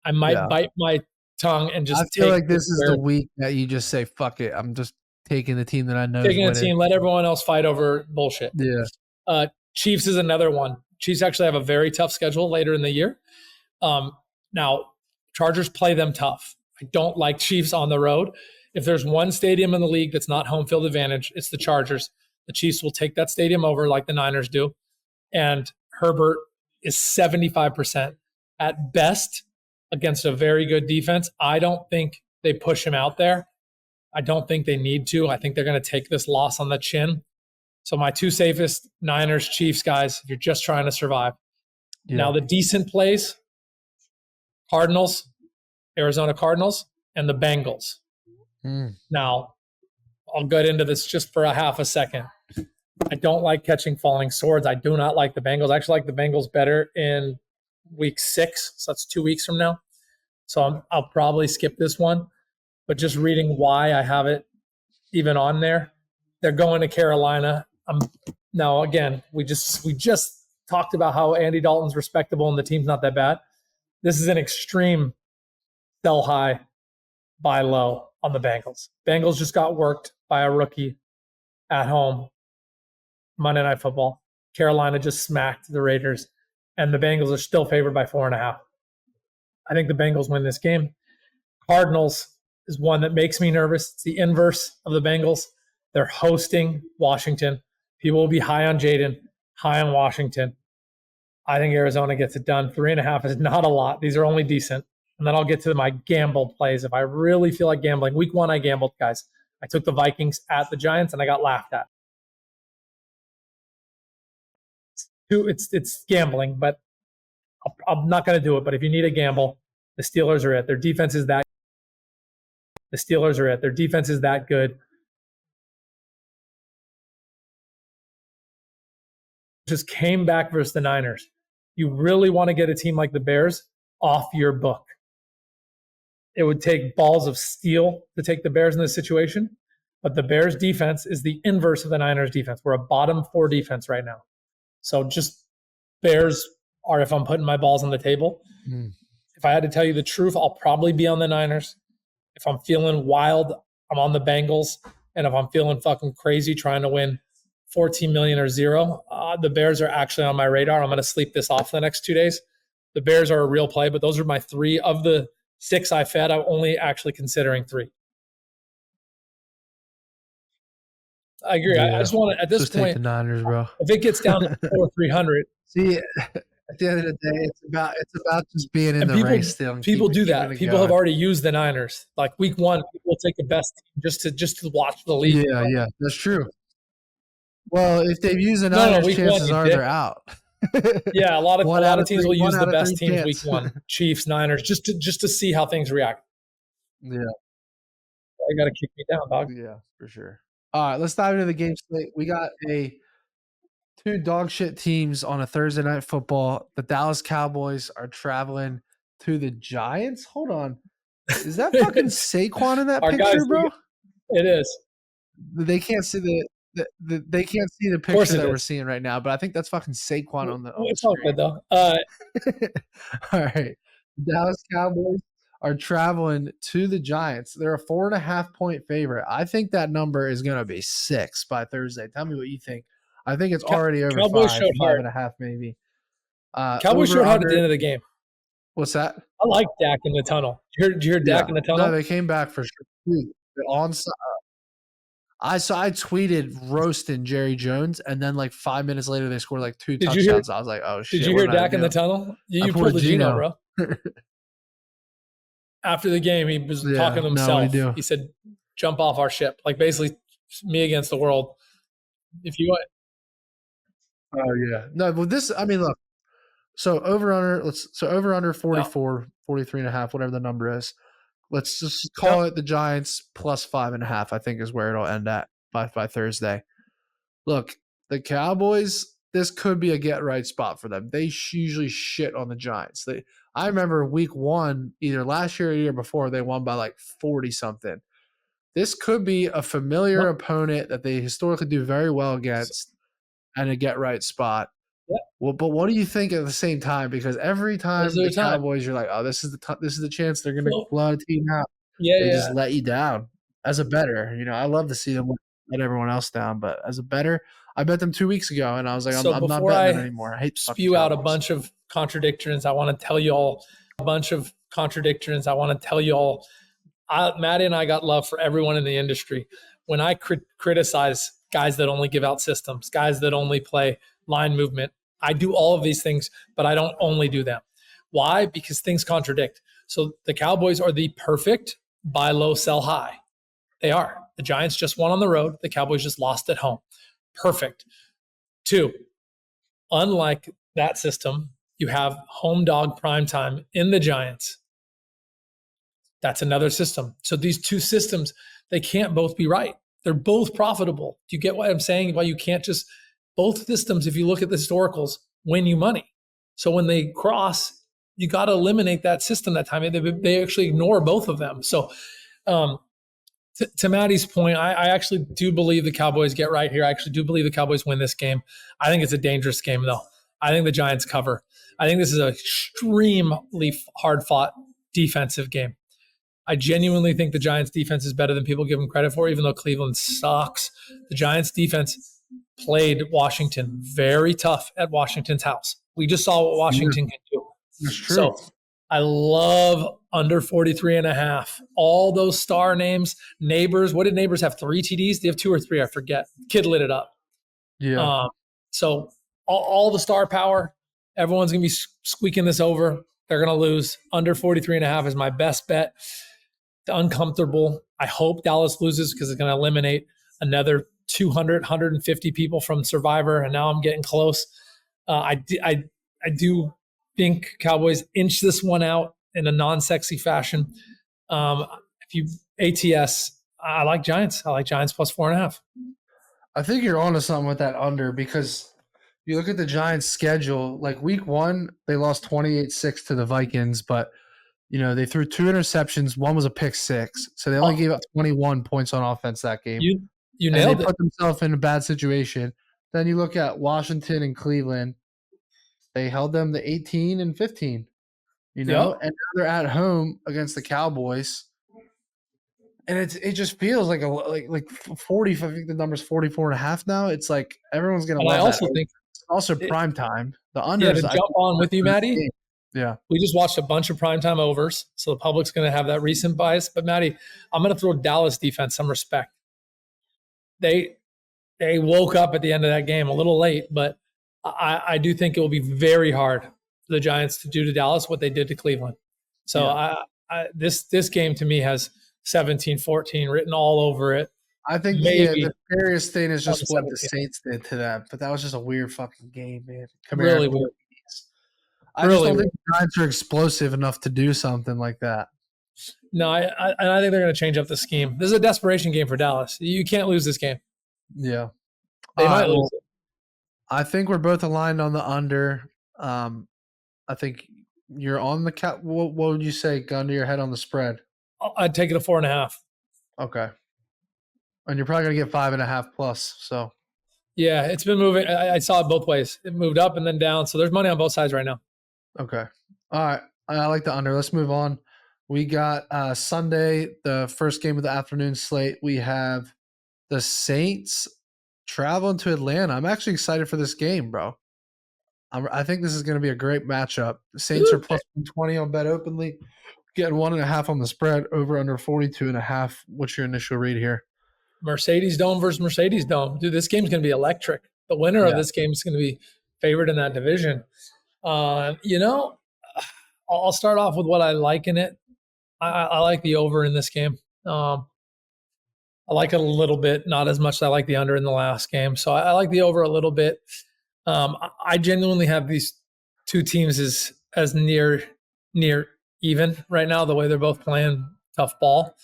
I might bite my tongue and just I feel like this is the week that you just say, fuck it. I'm just taking the team that I know. Taking a team, let everyone else fight over bullshit. Yeah. Chiefs is another one. Chiefs actually have a very tough schedule later in the year. Now, Chargers play them tough. I don't like Chiefs on the road. If there's one stadium in the league that's not home field advantage, it's the Chargers. The Chiefs will take that stadium over like the Niners do. And Herbert is 75% at best against a very good defense. I don't think they push him out there. I don't think they need to. I think they're going to take this loss on the chin. So my 2 safest, Niners, Chiefs, guys, if you're just trying to survive. Yeah. Now the decent plays, Cardinals, Arizona Cardinals, and the Bengals. Now, I'll get into this just for a half a second. I don't like catching falling swords. I do not like the Bengals. I actually like the Bengals better in week 6. So that's 2 weeks from now. So I'll probably skip this one. but just reading why I have it even on there. They're going to Carolina. Now, again, we just talked about how Andy Dalton's respectable and the team's not that bad. This is an extreme sell high, buy low on the Bengals. Bengals just got worked by a rookie at home. Monday Night Football. Carolina just smacked the Raiders, and the Bengals are still favored by 4.5. I think the Bengals win this game. Cardinals is one that makes me nervous. It's the inverse of the Bengals. They're hosting Washington. People will be high on Jayden, high on Washington. I think Arizona gets it done. 3.5 is not a lot. These are only decent. And then I'll get to my gamble plays. If I really feel like gambling, week 1 I gambled, guys. I took the Vikings at the Giants, and I got laughed at. It's gambling, but I'm not going to do it. But if you need a gamble, the Steelers are it. Their defense is that. The Steelers are it. Their defense is that good. Just came back versus the Niners. You really want to get a team like the Bears off your book. It would take balls of steel to take the Bears in this situation, but the Bears defense is the inverse of the Niners defense. We're a bottom 4 defense right now. So just Bears are if I'm putting my balls on the table. If I had to tell you the truth, I'll probably be on the Niners. If I'm feeling wild, I'm on the Bengals. And if I'm feeling fucking crazy trying to win 14 million or 0, the Bears are actually on my radar. I'm going to sleep this off the next 2 days. The Bears are a real play, but those are my 3 of the 6 I fed. I'm only actually considering 3. I agree. Yeah. I just want to, at this just point, take the Niners, bro. If it gets down to 4,300. See, at the end of the day, it's about just being in the race still. People do that. People have already used the Niners. Like week 1, people will take the best team just to watch the league. Yeah, that's true. Well, if they've used the Niners, chances are they're out. Yeah, a lot of teams will use the best teams week 1. Chiefs, Niners, just to see how things react. Yeah. You got to kick me down, dog. Yeah, for sure. All right, let's dive into the game slate. We got 2 dog shit teams on a Thursday night football. The Dallas Cowboys are traveling to the Giants. Hold on. Is that fucking Saquon in that picture, bro? It is. They can't see they can't see the picture that we're seeing right now, but I think that's fucking Saquon on the It's all good though. All right. The Dallas Cowboys are traveling to the Giants. They're a 4.5 point favorite. I think that number is going to be 6 by Thursday. Tell me what you think. I think it's already over Cowboys 5.5 maybe. Cowboys showed hard at the end of the game. What's that? I like Dak in the tunnel. Did you hear Dak in the tunnel? No, they came back for sure. I tweeted roasting Jerry Jones, and then like 5 minutes later they scored like 2 touchdowns. I was like, oh shit. Did you hear Dak in the tunnel? You pulled the Gino, bro. After the game, he was talking to himself. He said, "Jump off our ship." Like basically, me against the world. If you want. Oh yeah. No, well this. I mean, look. So over under 44, 43.5, whatever the number is. Let's just call it the Giants plus 5.5. I think is where it'll end at by Thursday. Look, the Cowboys. This could be a get right spot for them. They usually shit on the Giants. I remember week 1, either last year or the year before, they won by like 40 something. This could be a familiar opponent that they historically do very well against and a get right spot. Yeah. Well, but what do you think at the same time? Because every time the Cowboys, you're like, oh, this is the chance they're going to blow a team out. Yeah, they just let you down. As a bettor, I love to see them let everyone else down. But as a bettor, I bet them 2 weeks ago, and I was like, I'm not betting them anymore. I hate spew out a bunch of contradictions. I want to tell you all a bunch of contradictions. I want to tell you all. Matty and I got love for everyone in the industry. When I criticize guys that only give out systems, guys that only play line movement, I do all of these things, but I don't only do them. Why? Because things contradict. So the Cowboys are the perfect buy low, sell high. They are. The Giants just won on the road. The Cowboys just lost at home. Perfect. 2, unlike that system, you have home dog prime time in the Giants. That's another system. So these 2 systems, they can't both be right. They're both profitable. Do you get what I'm saying? Why you can't just, both systems, if you look at the historicals, win you money. So when they cross, you got to eliminate that system that time. They actually ignore both of them. So To Matty's point, I actually do believe the Cowboys get right here. I actually do believe the Cowboys win this game. I think it's a dangerous game, though. I think the Giants cover. I think this is an extremely hard-fought defensive game. I genuinely think the Giants' defense is better than people give them credit for, even though Cleveland sucks. The Giants' defense played Washington very tough at Washington's house. We just saw what Washington can do. That's true. So I love under 43.5. All those star names. Neighbors. What did Neighbors have? 3 TDs? They have 2 or 3, I forget. Kid lit it up. Yeah. So all the star power, everyone's going to be squeaking this over. They're going to lose. Under 43.5 is my best bet. The uncomfortable. I hope Dallas loses because it's going to eliminate another 200, 150 people from Survivor, and now I'm getting close. I do think Cowboys inch this one out in a non-sexy fashion. If you ATS, I like Giants. I like Giants plus 4.5. I think you're onto something with that under because you look at the Giants' schedule. Like week 1, they lost 28-6 to the Vikings, but they threw 2 interceptions. One was a pick 6, so they only gave up 21 points on offense that game. You nailed it. They put themselves in a bad situation. Then you look at Washington and Cleveland. They held them to 18 and 15, and now they're at home against the Cowboys. And it just feels like like 40. I think the number's 44.5 now. It's like everyone's gonna. I also think it's also prime time. The under. To jump on with you, Matty. Yeah, we just watched a bunch of primetime overs, so the public's going to have that recent bias. But Matty, I'm going to throw Dallas defense some respect. They woke up at the end of that game a little late, but I do think it will be very hard for the Giants to do to Dallas what they did to Cleveland. So this game to me has 17-14 written all over it. I think the scariest thing is just what the Saints did to them, but that was just a weird fucking game, man. Really weird. I just don't think the Giants are explosive enough to do something like that. No, I think they're going to change up the scheme. This is a desperation game for Dallas. You can't lose this game. Yeah. They might lose it. I think we're both aligned on the under. I think you're on the cap. What would you say, gun to your head on the spread? I'd take it to 4.5. Okay. And you're probably going to get 5.5 plus, so. Yeah, it's been moving. I saw it both ways. It moved up and then down, so there's money on both sides right now. Okay. All right. I like the under. Let's move on. We got Sunday, the first game of the afternoon slate. We have the Saints traveling to Atlanta. I'm actually excited for this game, bro. I think this is going to be a great matchup. The Saints are plus 120 on Bet Openly, getting 1.5 on the spread, over under 42.5. What's your initial read here? Mercedes Dome versus Mercedes Dome. Dude, this game's going to be electric. The winner of this game is going to be favored in that division. I'll start off with what I like in it. I like the over in this game. I like it a little bit, not as much as I like the under in the last game. So I like the over a little bit. I genuinely have these two teams as near even right now, the way they're both playing tough ball.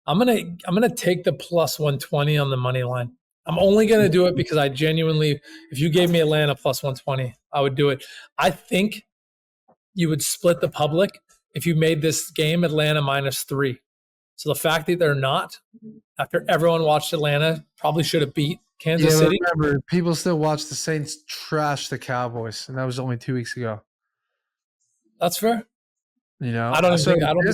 I'm gonna take the plus 120 on the money line. I'm only gonna do it because I genuinely, if you gave me Atlanta plus 120, I would do it. I think you would split the public if you made this game Atlanta -3. So the fact that they're not, after everyone watched Atlanta, probably should have beat Kansas City. Remember, people still watch the Saints trash the Cowboys, and that was only 2 weeks ago. That's fair. I don't remember.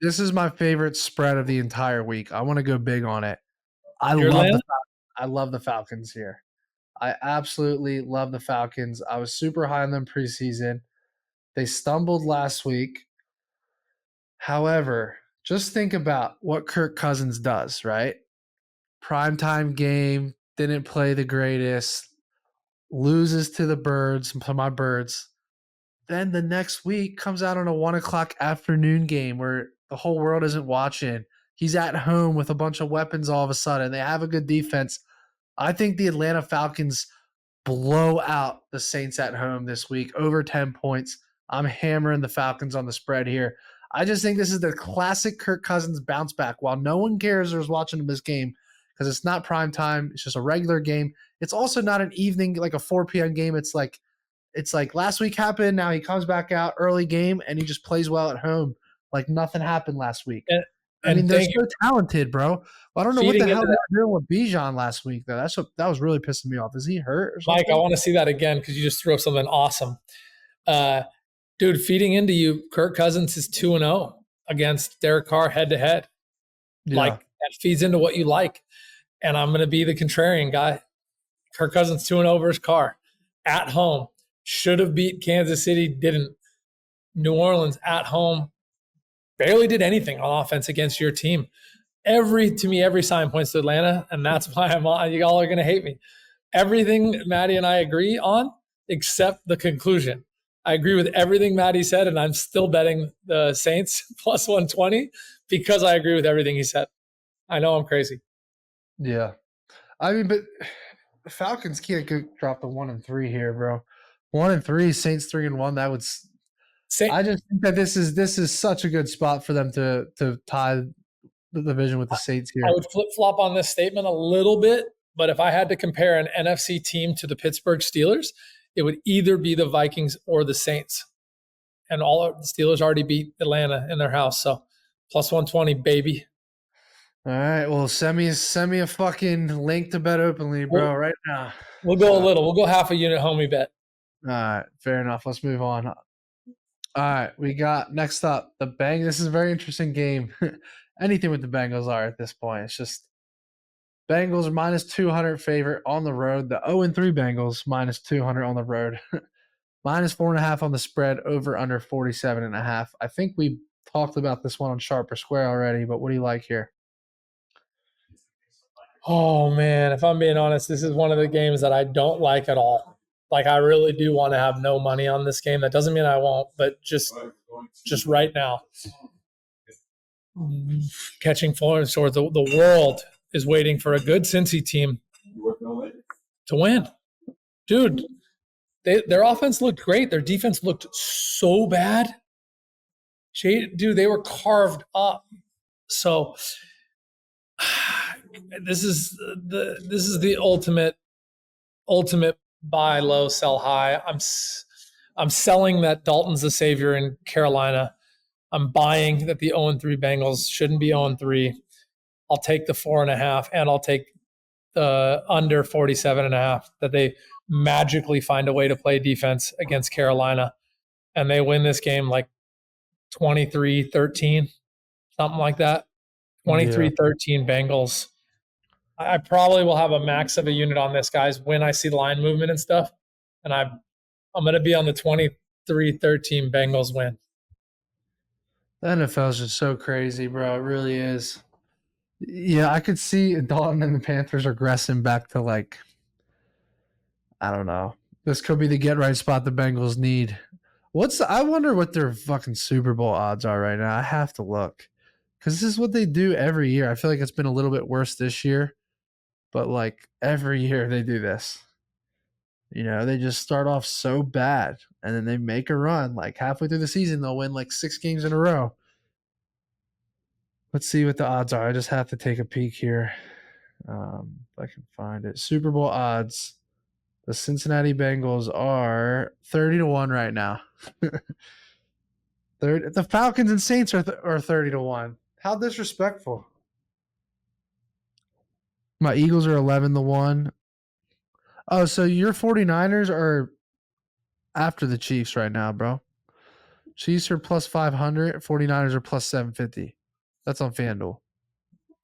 This is my favorite spread of the entire week. I want to go big on it. I love the Falcons here. I absolutely love the Falcons. I was super high on them preseason. They stumbled last week. However, just think about what Kirk Cousins does, right? Primetime game, didn't play the greatest, loses to the Birds, to my Birds. Then the next week comes out on a 1:00 afternoon game where the whole world isn't watching. He's at home with a bunch of weapons all of a sudden. They have a good defense. I think the Atlanta Falcons blow out the Saints at home this week, over 10 points. I'm hammering the Falcons on the spread here. I just think this is the classic Kirk Cousins bounce back. While no one cares or is watching this game because it's not prime time, it's just a regular game. It's also not an evening, like a 4 p.m. game. It's like last week happened. Now he comes back out early game and he just plays well at home. Like nothing happened last week. I mean, they're so talented, bro. I don't know what the hell they were doing with Bijan last week, though. That was really pissing me off. Is he hurt or something? Mike, I want to see that again because you just threw up something awesome. Dude, feeding into you, Kirk Cousins is 2-0 against Derek Carr head-to-head. Yeah. Like, that feeds into what you like. And I'm going to be the contrarian guy. Kirk Cousins 2-0 versus Carr. At home. Should have beat Kansas City, didn't. New Orleans at home. Barely did anything on offense against your team. Every sign points to Atlanta, and that's why you all are going to hate me. Everything Matty and I agree on, except the conclusion. I agree with everything Matty said, and I'm still betting the Saints plus 120 because I agree with everything he said. I know I'm crazy. Yeah. I mean, but the Falcons can't drop the 1-3 here, bro. 1-3, Saints 3-1. That would. I just think that this is such a good spot for them to tie the division with the Saints here. I would flip-flop on this statement a little bit, but if I had to compare an NFC team to the Pittsburgh Steelers, it would either be the Vikings or the Saints. And all of the Steelers already beat Atlanta in their house, so plus 120, baby. All right, well, send me a fucking link to bet openly, bro, right now. We'll go a little. We'll go half a unit homie bet. All right, fair enough. Let's move on. All right, we got next up the Bengals. This is a very interesting game. Anything with the Bengals are at this point. It's just Bengals are minus 200 favorite on the road. The 0-3 Bengals minus 200 on the road. Minus 4.5 on the spread, over under 47.5. I think we talked about this one on Sharp or Square already, but what do you like here? Oh, man, if I'm being honest, this is one of the games that I don't like at all. Like, I really do want to have no money on this game. That doesn't mean I won't, but just right now, catching falling swords. The world is waiting for a good Cincy team to win. Dude, their offense looked great. Their defense looked so bad. Dude, they were carved up. So this is the ultimate buy low, sell high. I'm selling that Dalton's the savior in Carolina. I'm buying that the 0-3 Bengals shouldn't be 0-3. I'll take the 4.5, and I'll take the under 47.5, that they magically find a way to play defense against Carolina, and they win this game like 23-13, something like that. 23-13 Bengals. I probably will have a max of a unit on this, guys, when I see line movement and stuff, and I'm going to be on the 23-13 Bengals win. The NFL is just so crazy, bro. It really is. Yeah, I could see Dalton and the Panthers regressing back to, like, I don't know. This could be the get-right spot the Bengals need. I wonder what their fucking Super Bowl odds are right now. I have to look. Because this is what they do every year. I feel like it's been a little bit worse this year. But, like, every year they do this. You know, they just start off so bad, and then they make a run. Like, halfway through the season, they'll win, like, 6 games in a row. Let's see what the odds are. I just have to take a peek here. If I can find it. Super Bowl odds. The Cincinnati Bengals are 30-1 right now. The Falcons and Saints are 30-1. How disrespectful. My Eagles are 11-1. Oh, so your 49ers are after the Chiefs right now, bro. Chiefs are plus 500. 49ers are plus 750. That's on FanDuel.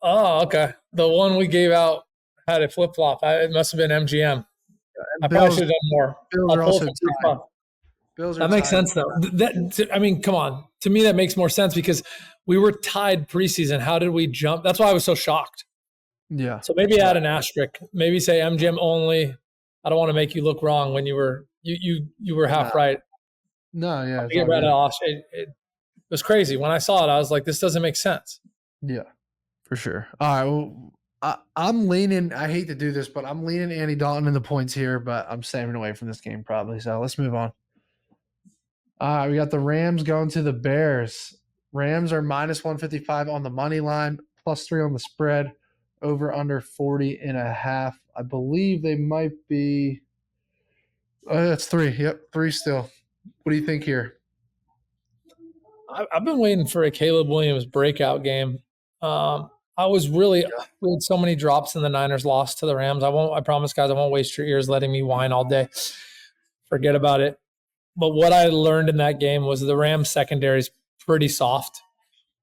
Oh, okay. The one we gave out had a flip-flop. It must have been MGM. I probably should have done more. Bills are also tied. That makes sense, though. I mean, come on. To me, that makes more sense because we were tied preseason. How did we jump? That's why I was so shocked. Yeah. So maybe add an asterisk. Maybe say MGM only. I don't want to make you look wrong when you were half right. No, yeah. It was crazy. When I saw it, I was like, this doesn't make sense. Yeah, for sure. All right. Well, I'm leaning. I hate to do this, but I'm leaning Andy Dalton in the points here, but I'm staying away from this game probably. So let's move on. All right. We got the Rams going to the Bears. Rams are minus 155 on the money line, plus 3 on the spread, over under 40.5. I believe they might be. That's 3. Yep, 3 still. What do you think here? I've been waiting for a Caleb Williams breakout game. We had so many drops in the Niners loss to the Rams. I promise, guys, I won't waste your ears letting me whine all day. Forget about it. But what I learned in that game was the Rams secondary is pretty soft.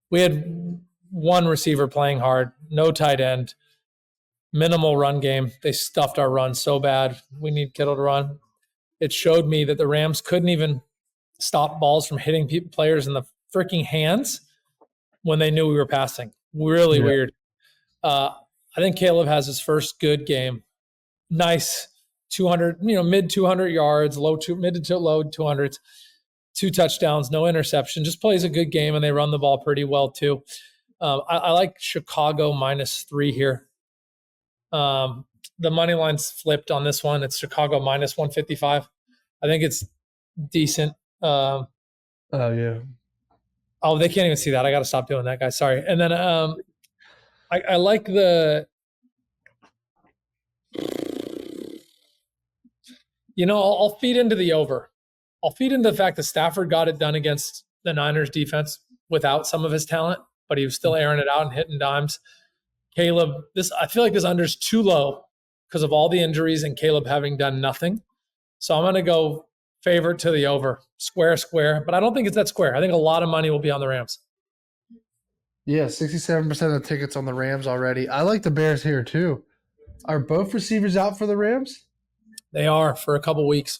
We had one receiver playing hard, no tight end, minimal run game. They stuffed our run so bad. We need Kittle to run. It showed me that the Rams couldn't even stop balls from hitting players in the freaking hands when they knew we were passing. Really weird. I think Caleb has his first good game. Nice 200, mid 200 yards, mid to low 200s, 2 touchdowns, no interception. Just plays a good game, and they run the ball pretty well too. I like Chicago -3 here. The money line's flipped on this one. It's Chicago -155. I think it's decent. Oh, yeah. Oh, they can't even see that. I got to stop doing that, guys. Sorry. And then I like the – I'll feed into the over. I'll feed into the fact that Stafford got it done against the Niners defense without some of his talent, but he was still airing it out and hitting dimes. Caleb, I feel like this under is too low because of all the injuries and Caleb having done nothing. So I'm going to go favorite to the over, square, but I don't think it's that square. I think a lot of money will be on the Rams. Yeah, 67% of the tickets on the Rams already. I like the Bears here too. Are both receivers out for the Rams? They are for a couple weeks.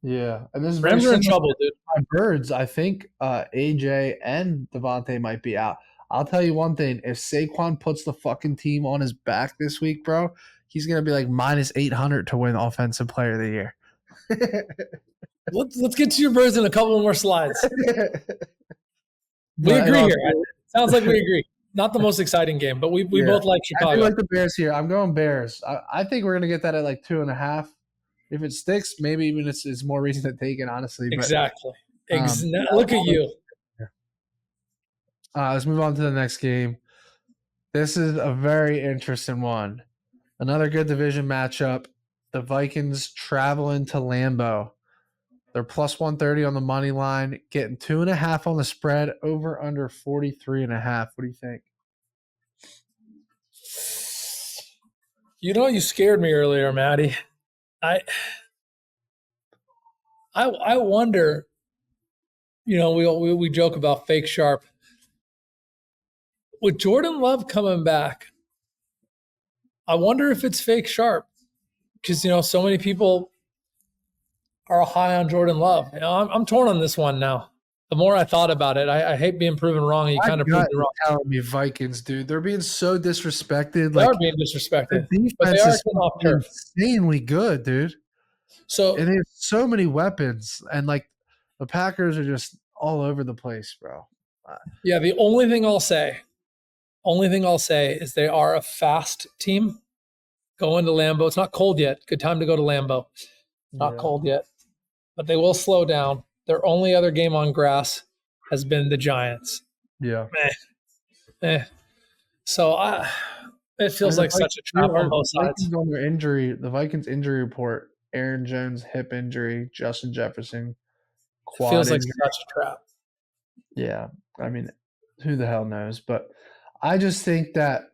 Yeah, and this is Rams are in trouble, dude. My Birds, I think AJ and Devontae might be out. I'll tell you one thing: if Saquon puts the fucking team on his back this week, bro, he's gonna be like -800 to win Offensive Player of the Year. Let's get to your Birds in a couple more slides. We agree here. Sounds like we agree. Not the most exciting game, but we both like Chicago. I do like the Bears here. I'm going Bears. I think we're gonna get that at like 2.5. If it sticks, maybe even it's more reason to take it, honestly. Exactly. Look at you. Let's move on to the next game. This is a very interesting one. Another good division matchup. The Vikings traveling to Lambeau. They're +130 on the money line, getting 2.5 on the spread, over under 43.5. What do you think? You scared me earlier, Matty. I wonder, we joke about fake sharp. With Jordan Love coming back, I wonder if it's fake sharp because, so many people are high on Jordan Love. I'm torn on this one now. The more I thought about it, I hate being proven wrong. You kind of proved me wrong. Telling me Vikings, dude, they're being so disrespected. They are being disrespected. The defense is insanely good, dude. And they have so many weapons, and like the Packers are just all over the place, bro. Yeah, the only thing I'll say is they are a fast team going to Lambeau. It's not cold yet. Good time to go to Lambeau. Not cold yet, but they will slow down. Their only other game on grass has been the Giants. Yeah. So it feels like such a trap on both sides. On their injury, the Vikings injury report: Aaron Jones hip injury, Justin Jefferson quad feels injury. like such a trap. Yeah, I mean, who the hell knows? But I just think that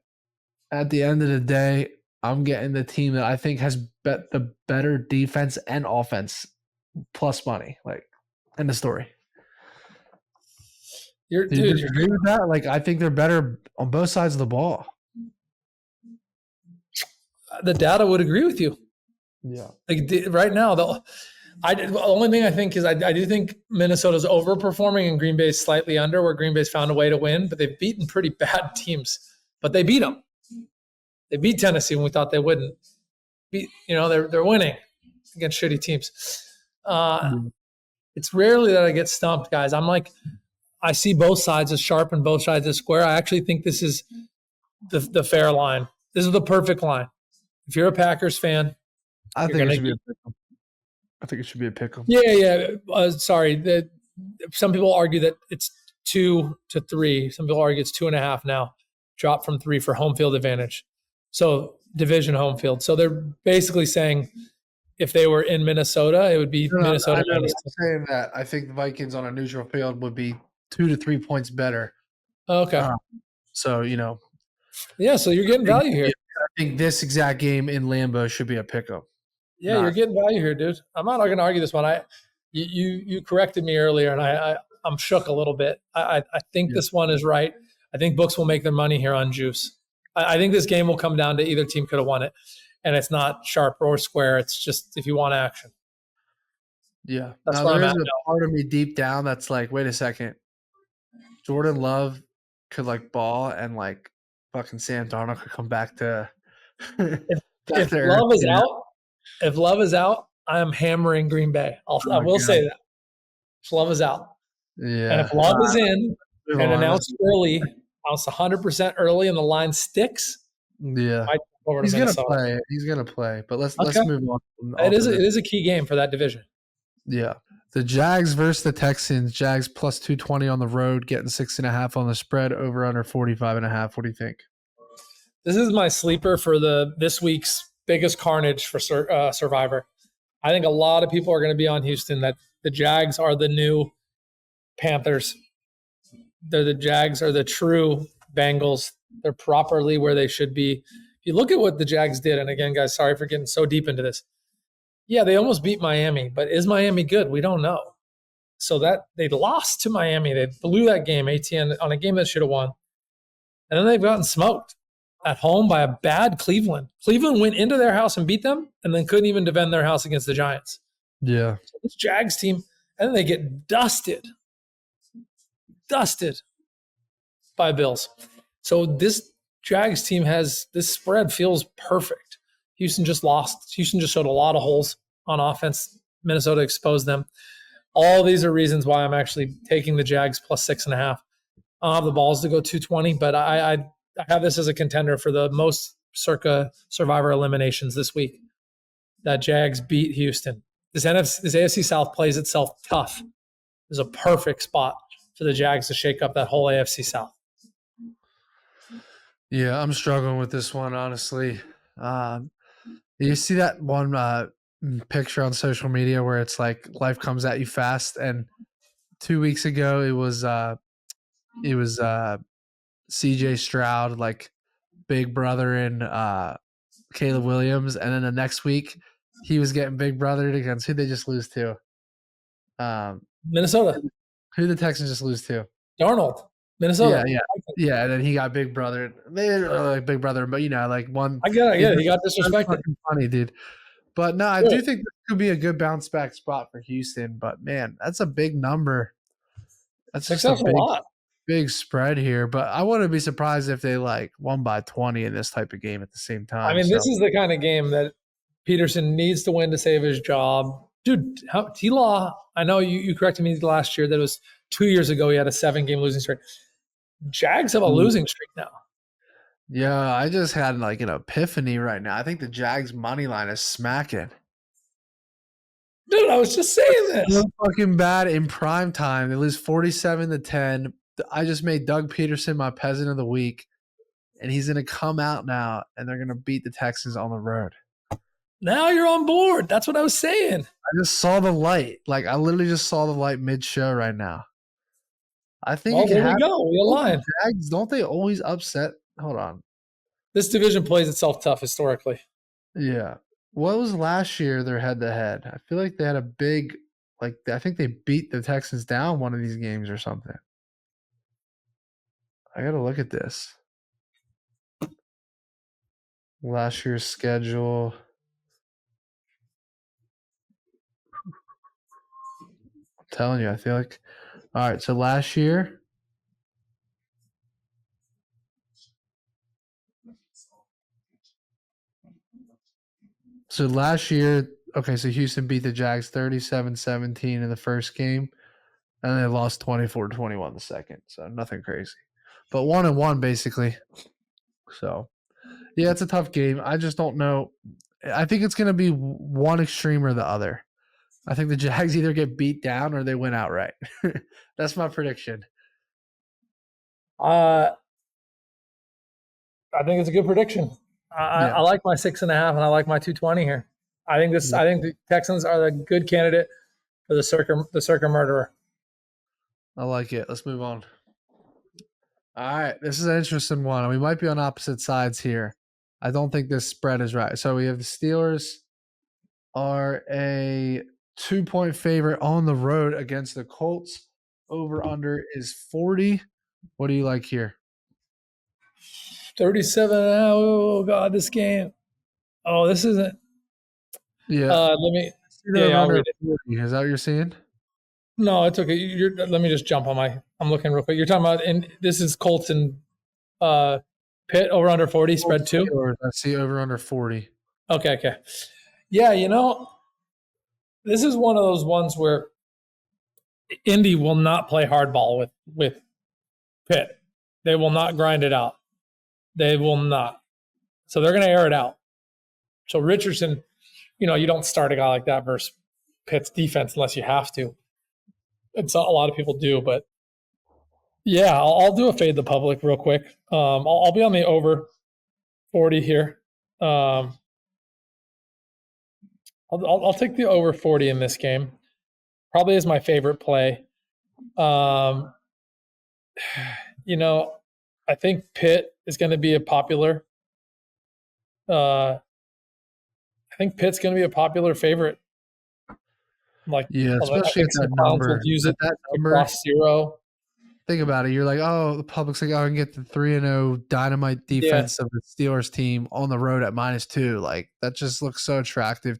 at the end of the day, I'm getting the team that I think has the better defense and offense plus money. Like, end of story. Do you agree with that? Like, I think they're better on both sides of the ball. The data would agree with you. Yeah. Like right now, the only thing I think is I do think Minnesota's overperforming and Green Bay's slightly under, where Green Bay's found a way to win, but they've beaten pretty bad teams. But they beat them. They beat Tennessee when we thought they wouldn't. They're winning against shitty teams. It's rarely that I get stumped, guys. I'm like, I see both sides as sharp and both sides as square. I actually think this is the fair line. This is the perfect line. If you're a Packers fan, I think it should be a pick 'em. I think it should be a pick 'em. Yeah. Sorry. Some people argue that it's 2 to 3. Some people argue it's 2.5 now. Drop from 3 for home field advantage. So division home field. So they're basically saying if they were in Minnesota, it would be Minnesota. I'm not saying that. I think the Vikings on a neutral field would be 2 to 3 points better. Okay. So, Yeah, so you're getting value here. I think this exact game in Lambeau should be a pickup. Yeah, you're getting value here, dude. I'm not going to argue this one. You corrected me earlier, and I'm shook a little bit. I think this one is right. I think books will make their money here on juice. I think this game will come down to either team could have won it, and it's not sharp or square. It's just if you want action. Yeah, that's now, there is a part of me deep down that's like, wait a second, Jordan Love could like ball, and like fucking Sam Darnold could come back to. if Love is out, if Love is out, I am hammering Green Bay. I will say that. If Love is out. Yeah. And if Love is in and announced 100% early and the line sticks. Yeah. He's going to play. He's going to play. But let's move on. It is a key game for that division. Yeah. The Jags versus the Texans. Jags plus 220 on the road, getting 6.5 on the spread, over under 45.5. What do you think? This is my sleeper for this week's biggest carnage for Survivor. I think a lot of people are going to be on Houston that the Jags are the new Panthers. The Jags are the true Bengals. They're properly where they should be. If you look at what the Jags did, and again, guys, sorry for getting so deep into this. Yeah, they almost beat Miami, but is Miami good? We don't know. So that they lost to Miami. They blew that game, ATN, on a game that should have won. And then they've gotten smoked at home by a bad Cleveland. Cleveland went into their house and beat them, and then couldn't even defend their house against the Giants. Yeah. So this Jags team, and then they get dusted by Bills. So this Jags team this spread feels perfect. Houston just lost. Houston just showed a lot of holes on offense. Minnesota exposed them. All these are reasons why I'm actually taking the Jags plus 6.5. I don't have the balls to go 220, but I have this as a contender for the most Circa Survivor eliminations this week. That Jags beat Houston. This AFC South plays itself tough. There's a perfect spot for the Jags to shake up that whole AFC South. Yeah, I'm struggling with this one, honestly. You see that one picture on social media where it's like life comes at you fast, and 2 weeks ago it was CJ Stroud, like Big Brother and Caleb Williams, and then the next week he was getting Big Brothered against who they just lose to? Minnesota. Who the Texans just lose to? Darnold. Minnesota. Yeah. And then he got Big Brother. They didn't really like Big Brother, but like one. I get it. He got disrespected. Funny, dude. But no, I do think this could be a good bounce back spot for Houston. But man, that's a big number. That's just a big spread here. But I wouldn't be surprised if they like won by 20 in this type of game at the same time. I mean, this is the kind of game that Peterson needs to win to save his job. Dude, T-Law, I know you corrected me last year that it was 2 years ago he had a 7-game losing streak. Jags have a losing streak now. Yeah, I just had like an epiphany right now. I think the Jags money line is smacking. Dude, I was just saying this. So fucking bad in prime time. They lose 47-10. I just made Doug Peterson my peasant of the week, and he's going to come out now, and they're going to beat the Texans on the road. Now you're on board. That's what I was saying. I just saw the light. Like, I literally just saw the light mid-show right now. I think there we go. We align. Jags, don't they always upset? Hold on. This division plays itself tough historically. Yeah. What was last year their head-to-head? I feel like they had a big, like, I think they beat the Texans down one of these games or something. I got to look at this. Last year's schedule. I'm telling you, I feel like. All right, so last year. So Houston beat the Jags 37-17 in the first game, and they lost 24-21 the second. So nothing crazy. But 1-1 basically. So, yeah, it's a tough game. I just don't know. I think it's going to be one extreme or the other. I think the Jags either get beat down or they win outright. That's my prediction. I think it's a good prediction. I like my 6.5 and I like my 220 here. I think the Texans are the good candidate for the Circa murderer. I like it. Let's move on. All right, this is an interesting one. We might be on opposite sides here. I don't think this spread is right. So we have the Steelers are a 2-point favorite on the road against the Colts. Over under is 40. What do you like here? 37. Oh God, this game. Oh, this isn't. Yeah. Let me. Yeah, I'll read it. 40. Is that what you're seeing? No, it's okay. Let me just jump on my. I'm looking real quick. You're talking about, and this is Colts and Pitt over under 40 spread 2. I see over under 40. Okay. Yeah, this is one of those ones where Indy will not play hardball with Pitt. They will not grind it out. They will not. So they're going to air it out. So Richardson, you don't start a guy like that versus Pitt's defense unless you have to. It's not a lot of people do, but yeah, I'll do a fade the public real quick. I'll be on the over 40 here. I'll take the over 40 in this game. Probably is my favorite play. I think Pitt is going to be a popular. I think Pitt's going to be a popular favorite. Especially at that number. Use it that number. Cross 0. Think about it. You're like, the public's like, I can get the 3-0 dynamite defense of the Steelers team on the road at -2. Like that just looks so attractive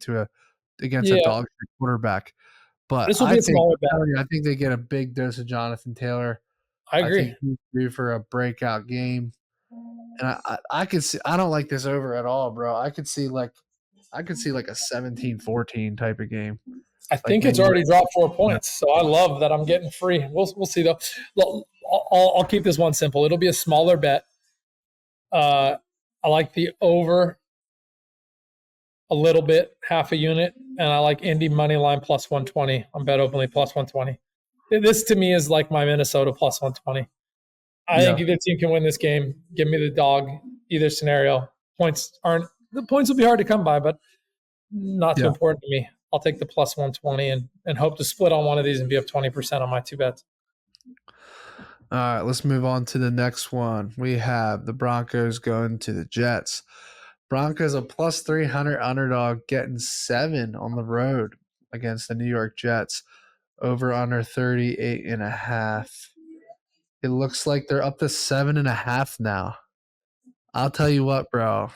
against a dog quarterback. But this will be a smaller bet. I think they get a big dose of Jonathan Taylor. I agree. I think he's due for a breakout game. And I could see. I don't like this over at all, bro. I could see like a 17-14 type of game. I think it's already dropped 4 points, so I love that I'm getting free. We'll see though. I'll keep this one simple. It'll be a smaller bet. I like the over a little bit, half a unit, and I like Indy money line plus 120. I'm bet openly plus 120. This to me is like my Minnesota plus 120. I think either team can win this game. Give me the dog, either scenario. The points will be hard to come by, but not too important to me. I'll take the plus 120 and hope to split on one of these and be up 20% on my 2 bets. All right, let's move on to the next one. We have the Broncos going to the Jets. Broncos a plus 300 underdog getting 7 on the road against the New York Jets. Over under 38.5. It looks like they're up to 7.5 now. I'll tell you what, bro.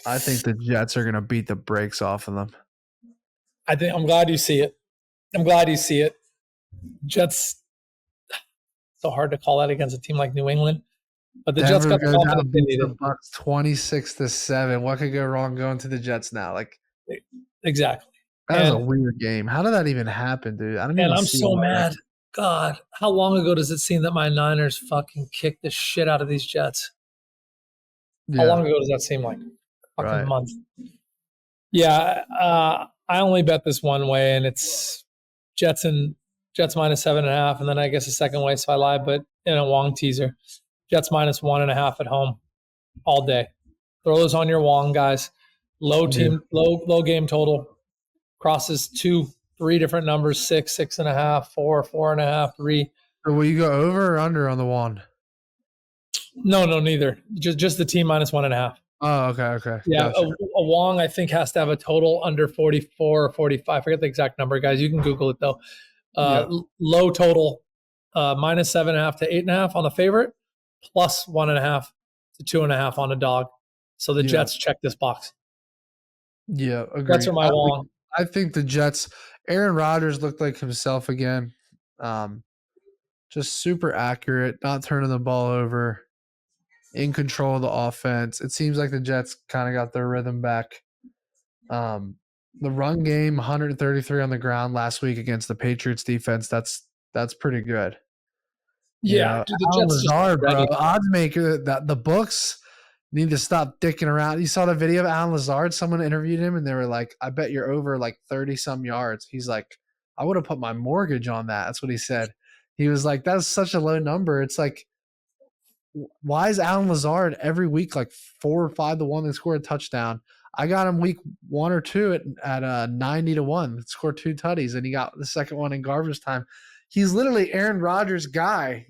I think the Jets are going to beat the brakes off of them. I'm glad you see it. Jets, so hard to call that against a team like New England. But the Jets got the confidence they needed. The Bucs 26-7. What could go wrong going to the Jets now? Exactly. That was a weird game. How did that even happen, dude? I'm so mad. God, how long ago does it seem that my Niners fucking kicked the shit out of these Jets? Yeah. How long ago does that seem like? Fucking month. Yeah, I only bet this one way, and it's Jets minus 7.5, and then I guess a second way, so I lied, but in a Wong teaser. Jets minus 1.5 at home all day. Throw those on your Wong, guys. Low game total. Crosses 3 different numbers, 6, 6.5, 4, 4.5, 3. So will you go over or under on the Wong? No, neither. Just the team minus 1.5. Oh, okay. Yeah, gotcha. A Wong, I think, has to have a total under 44 or 45. I forget the exact number, guys. You can Google it, though. Low total, minus 7.5 to 8.5 on the favorite, plus 1.5 to 2.5 on a dog. So the Jets check this box. Yeah, agreed. Jets are my Wong. I think the Jets, Aaron Rodgers looked like himself again. Just super accurate, not turning the ball over. In control of the offense. It seems like the Jets kind of got their rhythm back. The run game, 133 on the ground last week against the Patriots defense. That's pretty good. Yeah, dude, the Jets Lazard, bro, odds maker. That the books need to stop dicking around. You saw the video of Alan Lazard. Someone interviewed him, and they were like, "I bet you're over like 30 some yards." He's like, "I would have put my mortgage on that." That's what he said. He was like, "That's such a low number." It's like, why is Alan Lazard every week like 4 or 5 to 1 that scored a touchdown? I got him week 1 or 2 at 90 to 1. Scored 2 tutties, and he got the second one in garbage time. He's literally Aaron Rodgers' guy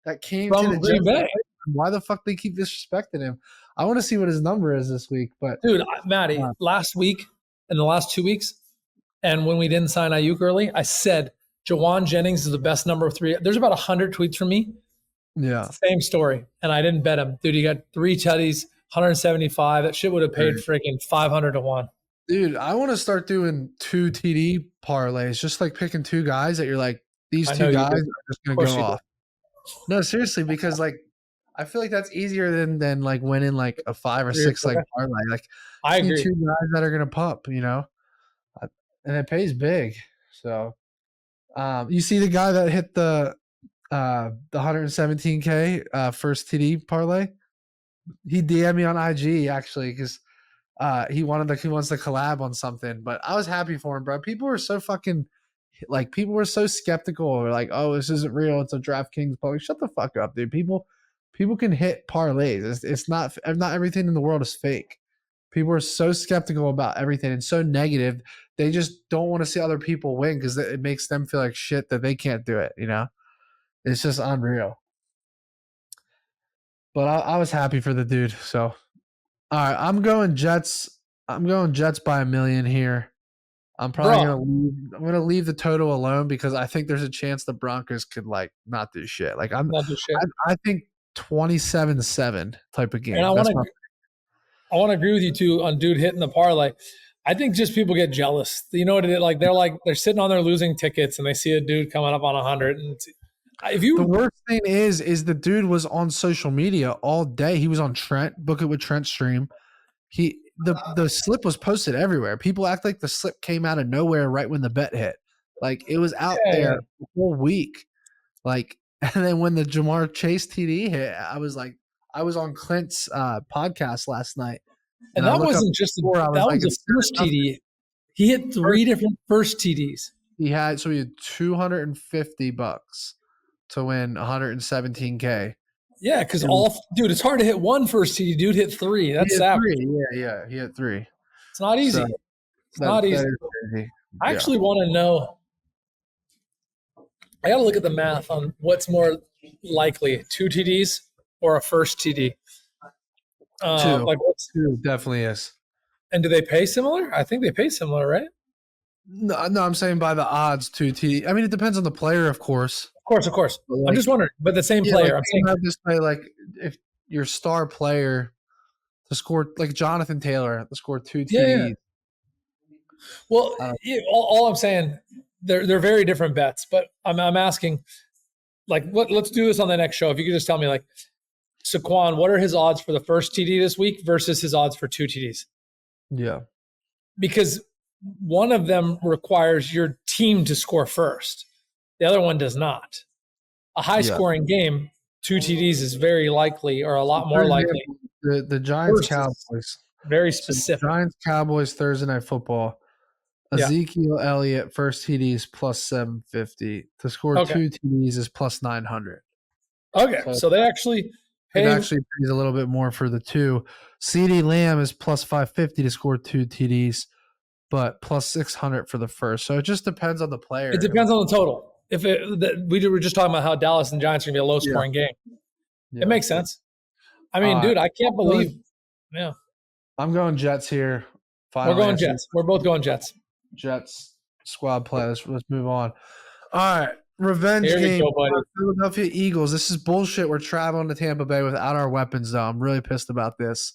that came from to the Green Bay. why the fuck they keep disrespecting him. I want to see what his number is this week. But dude, Matty, last week and the last 2 weeks, and when we didn't sign Ayuk early, I said Jawan Jennings is the best number 3. There's about 100 tweets from me. Yeah. Same story. And I didn't bet him. Dude, he got 3 tutties, 175. That shit would have paid freaking 500 to 1. Dude, I want to start doing 2 TD parlays, just like picking 2 guys that you're like, these 2 guys are just going to go off. No, seriously, because like, I feel like that's easier than like winning like a 5 or 6 like parlay. Like, I agree. 2 guys that are going to pump, you know, and it pays big. So, you see the guy that hit the 117K first TD parlay? He DM'd me on IG actually because he wants to collab on something. But I was happy for him, bro. People were so fucking people were so skeptical. Or like, oh, this isn't real. It's a DraftKings parlay. Shut the fuck up, dude. People can hit parlays. It's not everything in the world is fake. People are so skeptical about everything and so negative. They just don't want to see other people win because it makes them feel like shit that they can't do it. You know, it's just unreal. But I was happy for the dude. So, all right, I'm going Jets. I'm going Jets by 1 million here. I'm probably gonna leave the total alone because I think there's a chance the Broncos could like not do shit. Like I think 27-7 type of game. And I want to agree with you too on dude hitting the parlay. I think just people get jealous. You know what it is? Like they're sitting on their losing tickets and they see a dude coming up on 100. And the worst thing is the dude was on social media all day. He was on Trent, Book It with Trent stream. The slip was posted everywhere. People act like the slip came out of nowhere right when the bet hit. Like it was out there the whole week. Like, and then when the Jamar Chase TD hit, I was on Clint's podcast last night. And that wasn't just that was the first TD. He hit 3 different first TDs. He had $250 to win 117K. Yeah, because dude, it's hard to hit 1 first TD. Dude hit 3. That's savage. Yeah, he hit 3. It's not easy. So, it's not easy. I actually want to know. I got to look at the math on what's more likely: 2 TDs or a first TD. 2 definitely is. And do they pay similar? I think they pay similar, right? No, I'm saying by the odds 2 TD. I mean, it depends on the player, of course. Of course. Like, I'm just wondering, but the same player. I'm saying just play like if your star player to score like Jonathan Taylor to score 2 TDs. Yeah. Well, all I'm saying, they're very different bets, but I'm asking, like, let's do this on the next show. If you could just tell me, like, Saquan, what are his odds for the first TD this week versus his odds for 2 TDs? Yeah, because one of them requires your team to score first. The other one does not. A high-scoring game, 2 TDs is very likely, or a lot more likely. The Giants Cowboys, very specific. Giants Cowboys Thursday Night Football. Ezekiel Elliott first TDs plus 750 to score 2 TDs is plus 900. Okay, so they actually pay. It actually pays a little bit more for the 2. CeeDee Lamb is plus 550 to score 2 TDs, but plus 600 for the first. So it just depends on the player. It depends on the total. We were just talking about how Dallas and Giants are going to be a low-scoring game. It makes sense. I mean, dude, I can't believe. Yeah, I'm going Jets here. We're going Jets. We're both going Jets. Jets squad play. Let's move on. All right, revenge game. Philadelphia Eagles. This is bullshit. We're traveling to Tampa Bay without our weapons, though. I'm really pissed about this.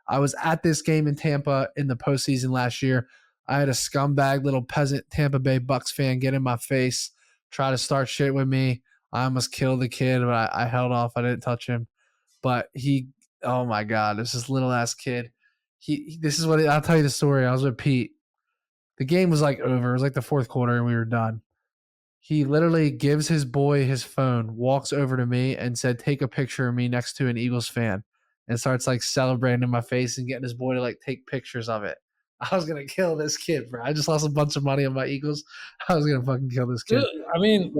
I was at this game in Tampa in the postseason last year. I had a scumbag little peasant Tampa Bay Bucs fan get in my face, try to start shit with me. I almost killed the kid, but I held off. I didn't touch him. But oh my God, this little ass kid. I'll tell you the story. I was with Pete. The game was like over. It was like the 4th quarter and we were done. He literally gives his boy his phone, walks over to me and said, take a picture of me next to an Eagles fan, and starts like celebrating in my face and getting his boy to like take pictures of it. I was going to kill this kid, bro. I just lost a bunch of money on my Eagles. I was going to fucking kill this kid. Dude, I mean,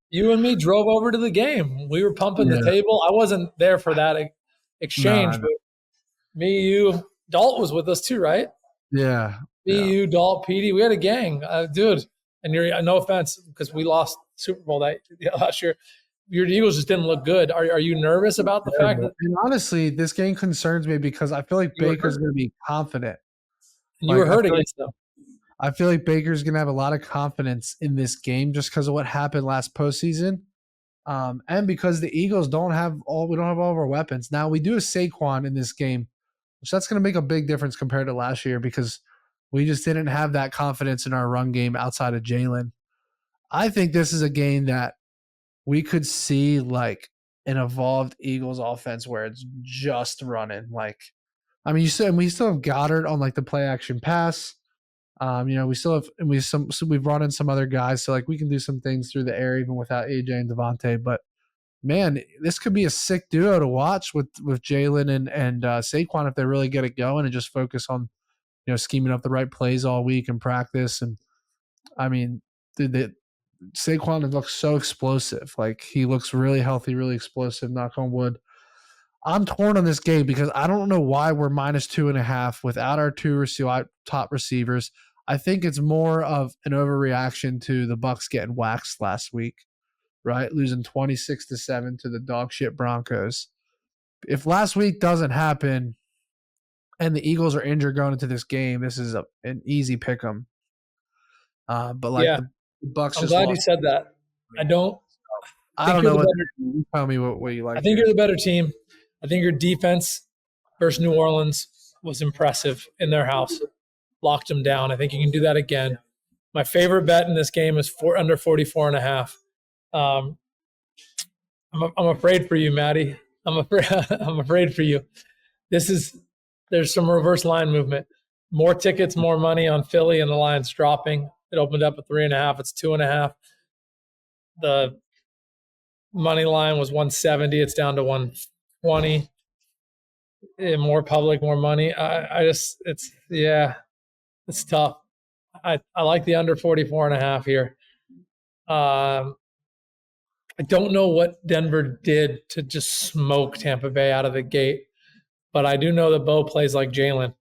you and me drove over to the game. We were pumping the table. I wasn't there for that exchange, but me, you, Dalt was with us too, right? Yeah. You, Dalt, Petey, we had a gang, dude. And you're no offense because we lost Super Bowl last year. your Eagles just didn't look good. Are you nervous about the fact that? And honestly, this game concerns me because I feel like Baker's going to be confident. And you were hurt against them. I feel like Baker's going to have a lot of confidence in this game just because of what happened last postseason. And because the Eagles we don't have all of our weapons. Now we do have Saquon in this game, which that's going to make a big difference compared to last year because we just didn't have that confidence in our run game outside of Jaylen. I think this is a game that we could see like an evolved Eagles offense where it's just running. Like, I mean, we still have Goddard on like the play action pass. We still have we've brought in some other guys, so like we can do some things through the air even without AJ and Devontae. But man, this could be a sick duo to watch with Jaylen and Saquon if they really get it going and just focus on scheming up the right plays all week in practice. And I mean, dude, Saquon looks so explosive. Like he looks really healthy, really explosive. Knock on wood. I'm torn on this game because I don't know why we're -2.5 without our two top receivers. I think it's more of an overreaction to the Bucs getting waxed last week, right? Losing 26-7 to the dog shit Broncos. If last week doesn't happen and the Eagles are injured going into this game, this is an easy pick 'em. But like the Bucs. I'm glad you said that. I don't know what you tell me what you like. I think you're the better team. I think your defense versus New Orleans was impressive in their house. Locked them down. I think you can do that again. My favorite bet in this game is under 44.5. I'm afraid for you, Matty. I'm afraid for you. There's some reverse line movement. More tickets, more money on Philly, and the line's dropping. It opened up at 3.5. It's 2.5. The money line was 170. It's down to 120. More public, more money. It's tough. I like the under 44.5 here. I don't know what Denver did to just smoke Tampa Bay out of the gate, but I do know that Bo plays like Jaylen.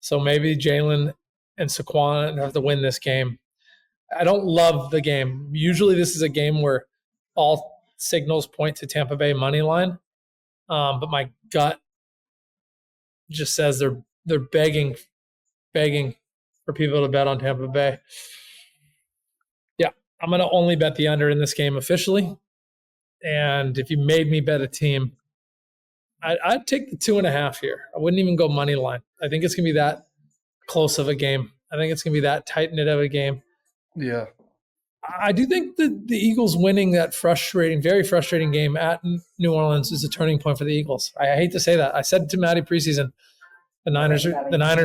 So maybe Jaylen and Saquon have to win this game. I don't love the game. Usually this is a game where all signals point to Tampa Bay money line, but my gut just says they're begging for people to bet on Tampa Bay. Yeah, I'm going to only bet the under in this game officially. And if you made me bet a team, I'd take the 2.5 here. I wouldn't even go money line. I think it's going to be that close of a game. I think it's going to be that tight-knit of a game. Yeah. I do think that the Eagles winning that very frustrating game at New Orleans is a turning point for the Eagles. I hate to say that. I said to Matty preseason, the Niners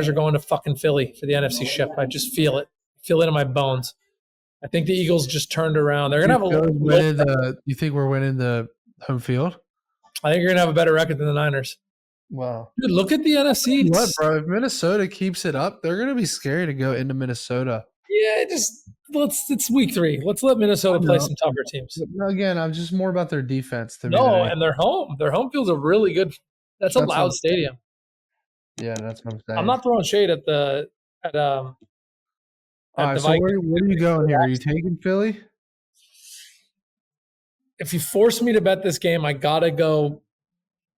are going to fucking Philly for the NFC ship. I just feel it. Feel it in my bones. I think the Eagles just turned around. They're going to have you think we're winning the home field? I think you're going to have a better record than the Niners. Wow. Dude, look at the NFC. What, bro? If Minnesota keeps it up, they're going to be scary to go into Minnesota. Yeah, it's week 3. Let's let Minnesota play some tougher teams. Again, I'm just more about their defense. And they're home. Their home field's a really good. That's a loud stadium. Yeah, that's what I'm saying. I'm not throwing shade at all right, so where are you going here? Are you taking Philly? If you force me to bet this game, I gotta go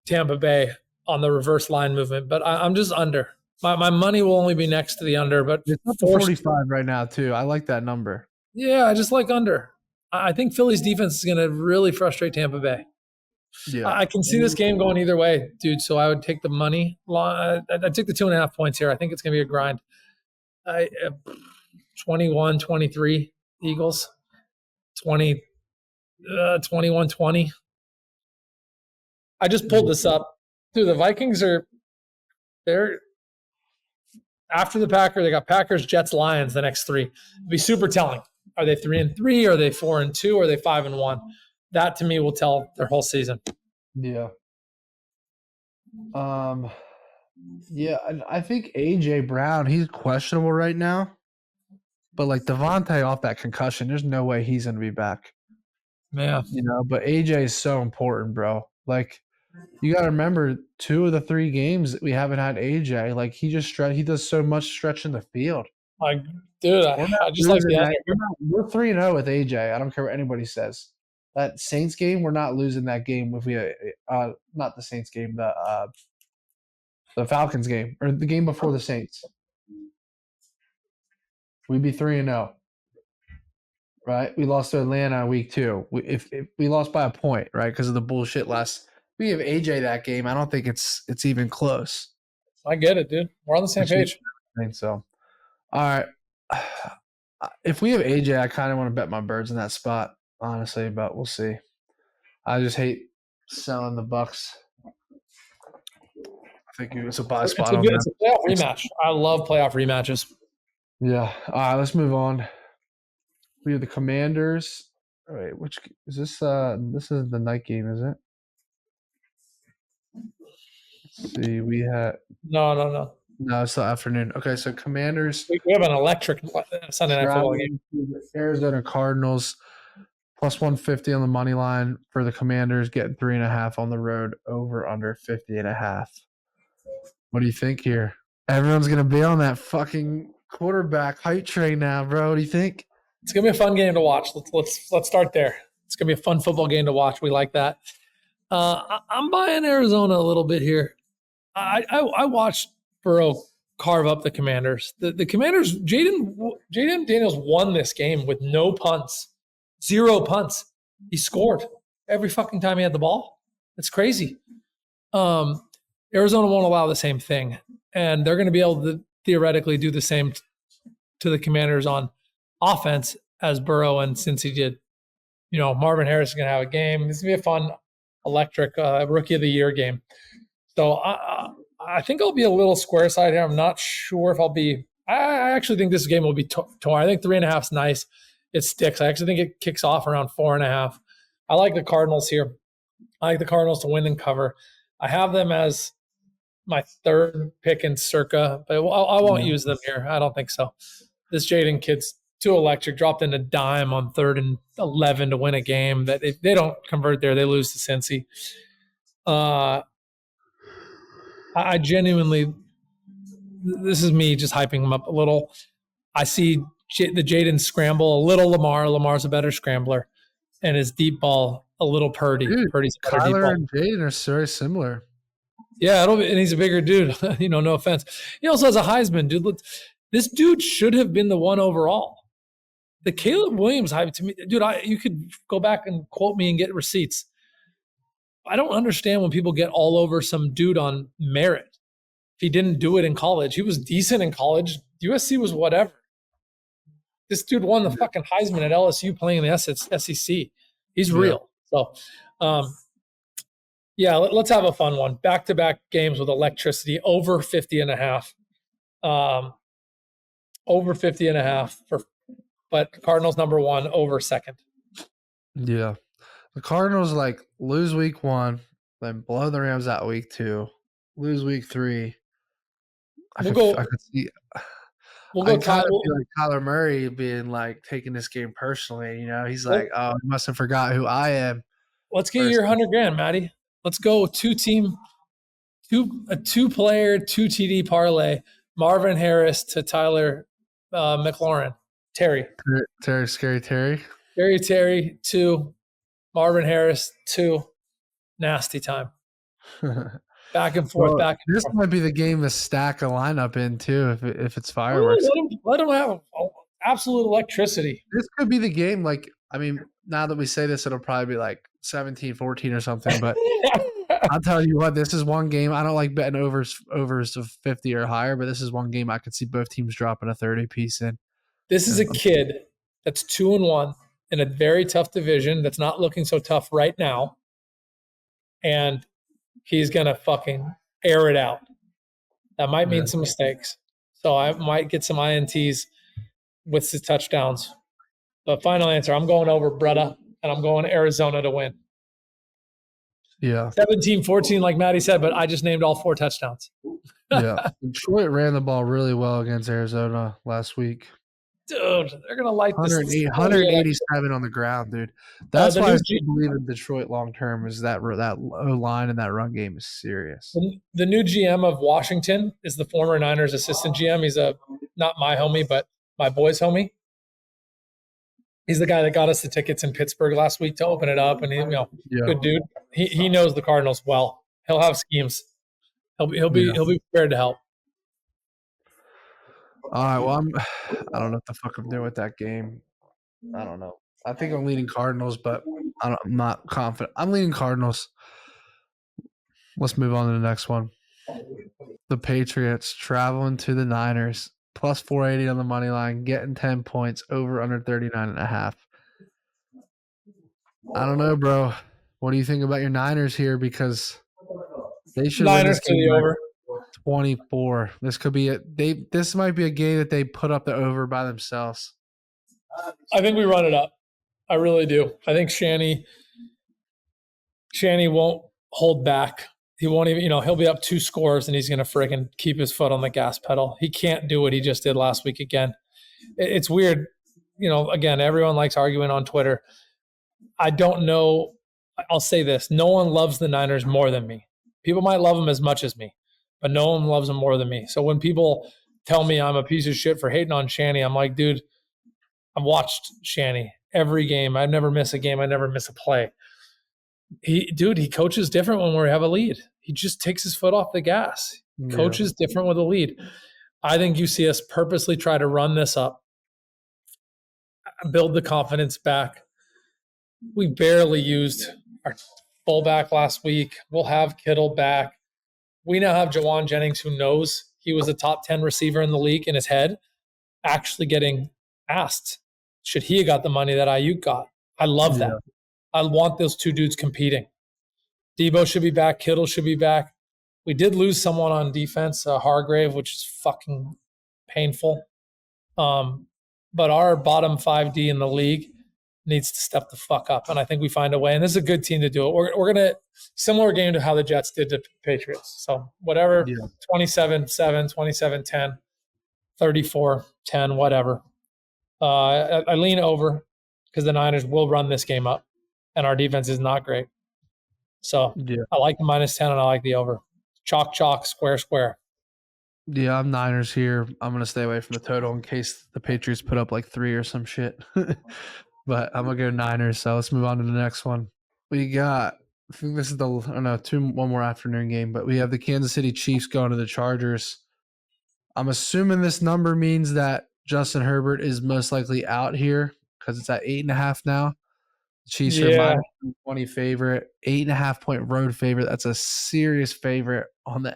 Tampa Bay on the reverse line movement. But I'm just under. My money will only be next to the under, but it's up to 45 right now too. I like that number. Yeah, I just like under. I think Philly's defense is going to really frustrate Tampa Bay. Yeah, I can see this game going either way, dude. So I would take the money. I'd take the 2.5 points here. I think it's going to be a grind. 21-23 Eagles. 21-20. I just pulled this up. Dude, the Vikings they're after the Packers. They got Packers, Jets, Lions the next 3. It'd be super telling. Are they 3-3? Are they 4-2? Or are they 5-1? That to me will tell their whole season. Yeah. Yeah, I think AJ Brown, he's questionable right now. But like Devontae off that concussion, there's no way he's going to be back. Yeah. But AJ is so important, bro. Like, you got to remember 2 of the 3 games we haven't had AJ. Like, he does so much stretching the field. Like, dude, I just like the under. We're 3-0 with AJ. I don't care what anybody says. that Saints game, we're not losing that game if we not the Saints game, the Falcons game or the game before the Saints. We'd be 3-0. Right? We lost to Atlanta week 2. If we lost by a point, right? Because of the bullshit last. We have AJ that game. I don't think it's even close. I get it, dude. We're on the same page. I think so. All right. If we have AJ, I kind of want to bet my birds in that spot, honestly, but we'll see. I just hate selling the Bucs. I think it's a buy spot on that. It's a playoff rematch. I love playoff rematches. Yeah. All right, let's move on. We have the Commanders. All right, which is this? This is the night game, is it? Let's see. We had no. No, it's the afternoon. Okay, so Commanders. We have an electric Sunday night football game. Arizona Cardinals plus 150 on the money line for the Commanders, getting 3.5 on the road, over under 50.5. What do you think here? Everyone's gonna be on that fucking quarterback hype train now, bro. What do you think? It's gonna be a fun game to watch. Let's start there. It's gonna be a fun football game to watch. We like that. I'm buying Arizona a little bit here. I watched Burrow carve up the Commanders. The Commanders, Jayden Daniels won this game with no punts, 0 punts. He scored every fucking time he had the ball. It's crazy. Arizona won't allow the same thing, and they're going to be able to theoretically do the same to the Commanders on offense as Burrow and Cincy did. Marvin Harris is going to have a game. This is going to be a fun, electric Rookie of the Year game. So I think I'll be a little square side here. I'm not sure if I'll be. I actually think this game will be torn. I think 3.5 is nice. It sticks. I actually think it kicks off around 4.5. I like the Cardinals here. I like the Cardinals to win and cover. I have them as my third pick in Circa, but I won't use them here. I don't think so. This Jayden kid's too electric. Dropped in a dime on 3rd and 11 to win a game. That if they don't convert there, they lose to Cincy. I genuinely, this is me just hyping him up a little. I see the Jayden scramble a little. Lamar's a better scrambler, and his deep ball a little Purdy. Dude, Purdy's a better deep Kyler ball. and Jayden are very similar. Yeah, and he's a bigger dude. No offense. He also has a Heisman, dude. Look, this dude should have been the 1 overall. The Caleb Williams hype to me, dude. You could go back and quote me and get receipts. I don't understand when people get all over some dude on merit. If he didn't do it in college, he was decent in college. USC was whatever. This dude won the fucking Heisman at LSU playing in the SEC. He's real. So, yeah, let's have a fun one. Back-to-back games with electricity, over 50.5. Over 50.5 but Cardinals number 1, over second. Yeah. The Cardinals lose week 1, then blow the Rams out week 2, lose week 3. I could see. We'll go Kyler Murray being taking this game personally. He's like, oh, he must have forgot who I am. Let's get your $100,000, Matty. Let's go 2-team, a 2-player, 2 TD parlay. Marvin Harris to Tyler McLaurin. Terry. Terry 2. Marvin Harris 2. Nasty time. Back and forth. This might be the game to stack a lineup in too, if it's fireworks. Let them have absolute electricity. This could be the game. Now that we say this, it'll probably be 17-14 or something. But I'll tell you what, this is one game. I don't like betting overs of 50 or higher, but this is one game I could see both teams dropping a 30 piece in. This is a kid that's 2-1 in a very tough division that's not looking so tough right now. And he's going to fucking air it out. That might mean some mistakes. So I might get some INTs with his touchdowns. But final answer, I'm going over Brutta, and I'm going Arizona to win. Yeah. 17-14, like Matty said, but I just named all 4 touchdowns. Yeah. Detroit ran the ball really well against Arizona last week. Dude, they're going to light this. 187 on the ground, dude. That's why I believe in Detroit long term is that O-line and that run game is serious. The new GM of Washington is the former Niners assistant GM. He's not my homie, but my boy's homie. He's the guy that got us the tickets in Pittsburgh last week to open it up, and good dude. He knows the Cardinals well. He'll have schemes. He'll be prepared to help. All right. Well, I don't know what the fuck I'm doing with that game. I don't know. I think I'm leaning Cardinals, but I'm not confident. I'm leaning Cardinals. Let's move on to the next one. The Patriots traveling to the Niners, plus 480 on the money line, getting 10 points, over under 39.5. I don't know, bro. What do you think about your Niners here? Because they should win this game over 24. This could be this might be a game that they put up the over by themselves. I think we run it up. I really do. I think Shanny won't hold back. He won't even, he'll be up 2 scores and he's going to friggin' keep his foot on the gas pedal. He can't do what he just did last week again. It's weird. Again, everyone likes arguing on Twitter. I don't know. I'll say this. No one loves the Niners more than me. People might love them as much as me, but no one loves them more than me. So when people tell me I'm a piece of shit for hating on Shanny, I'm like, dude, I've watched Shanny every game. I never miss a game. I never miss a play. He coaches different when we have a lead. He just takes his foot off the gas. Coaches different with a lead. I think you see us purposely try to run this up, build the confidence back. We barely used our fullback last week. We'll have Kittle back. We now have Jawan Jennings, who knows he was a top 10 receiver in the league in his head, actually getting asked, should he have got the money that Ayuk got? I love that. I want those 2 dudes competing. Debo should be back. Kittle should be back. We did lose someone on defense, Hargrave, which is fucking painful. But our bottom 5D in the league needs to step the fuck up, and I think we find a way. And this is a good team to do it. We're going to – similar game to how the Jets did to Patriots. So whatever, 27-7, 27-10, 34-10, whatever. I lean over because the Niners will run this game up, and our defense is not great. So I like the -10, and I like the over. Chalk, square. Yeah, I'm Niners here. I'm going to stay away from the total in case the Patriots put up like 3 or some shit. But I'm going to go Niners, so let's move on to the next one. We got, I think this is one more afternoon game, but we have the Kansas City Chiefs going to the Chargers. I'm assuming this number means that Justin Herbert is most likely out here because it's at 8.5 now. The Chiefs are -20 favorite, 8.5 point road favorite. That's a serious favorite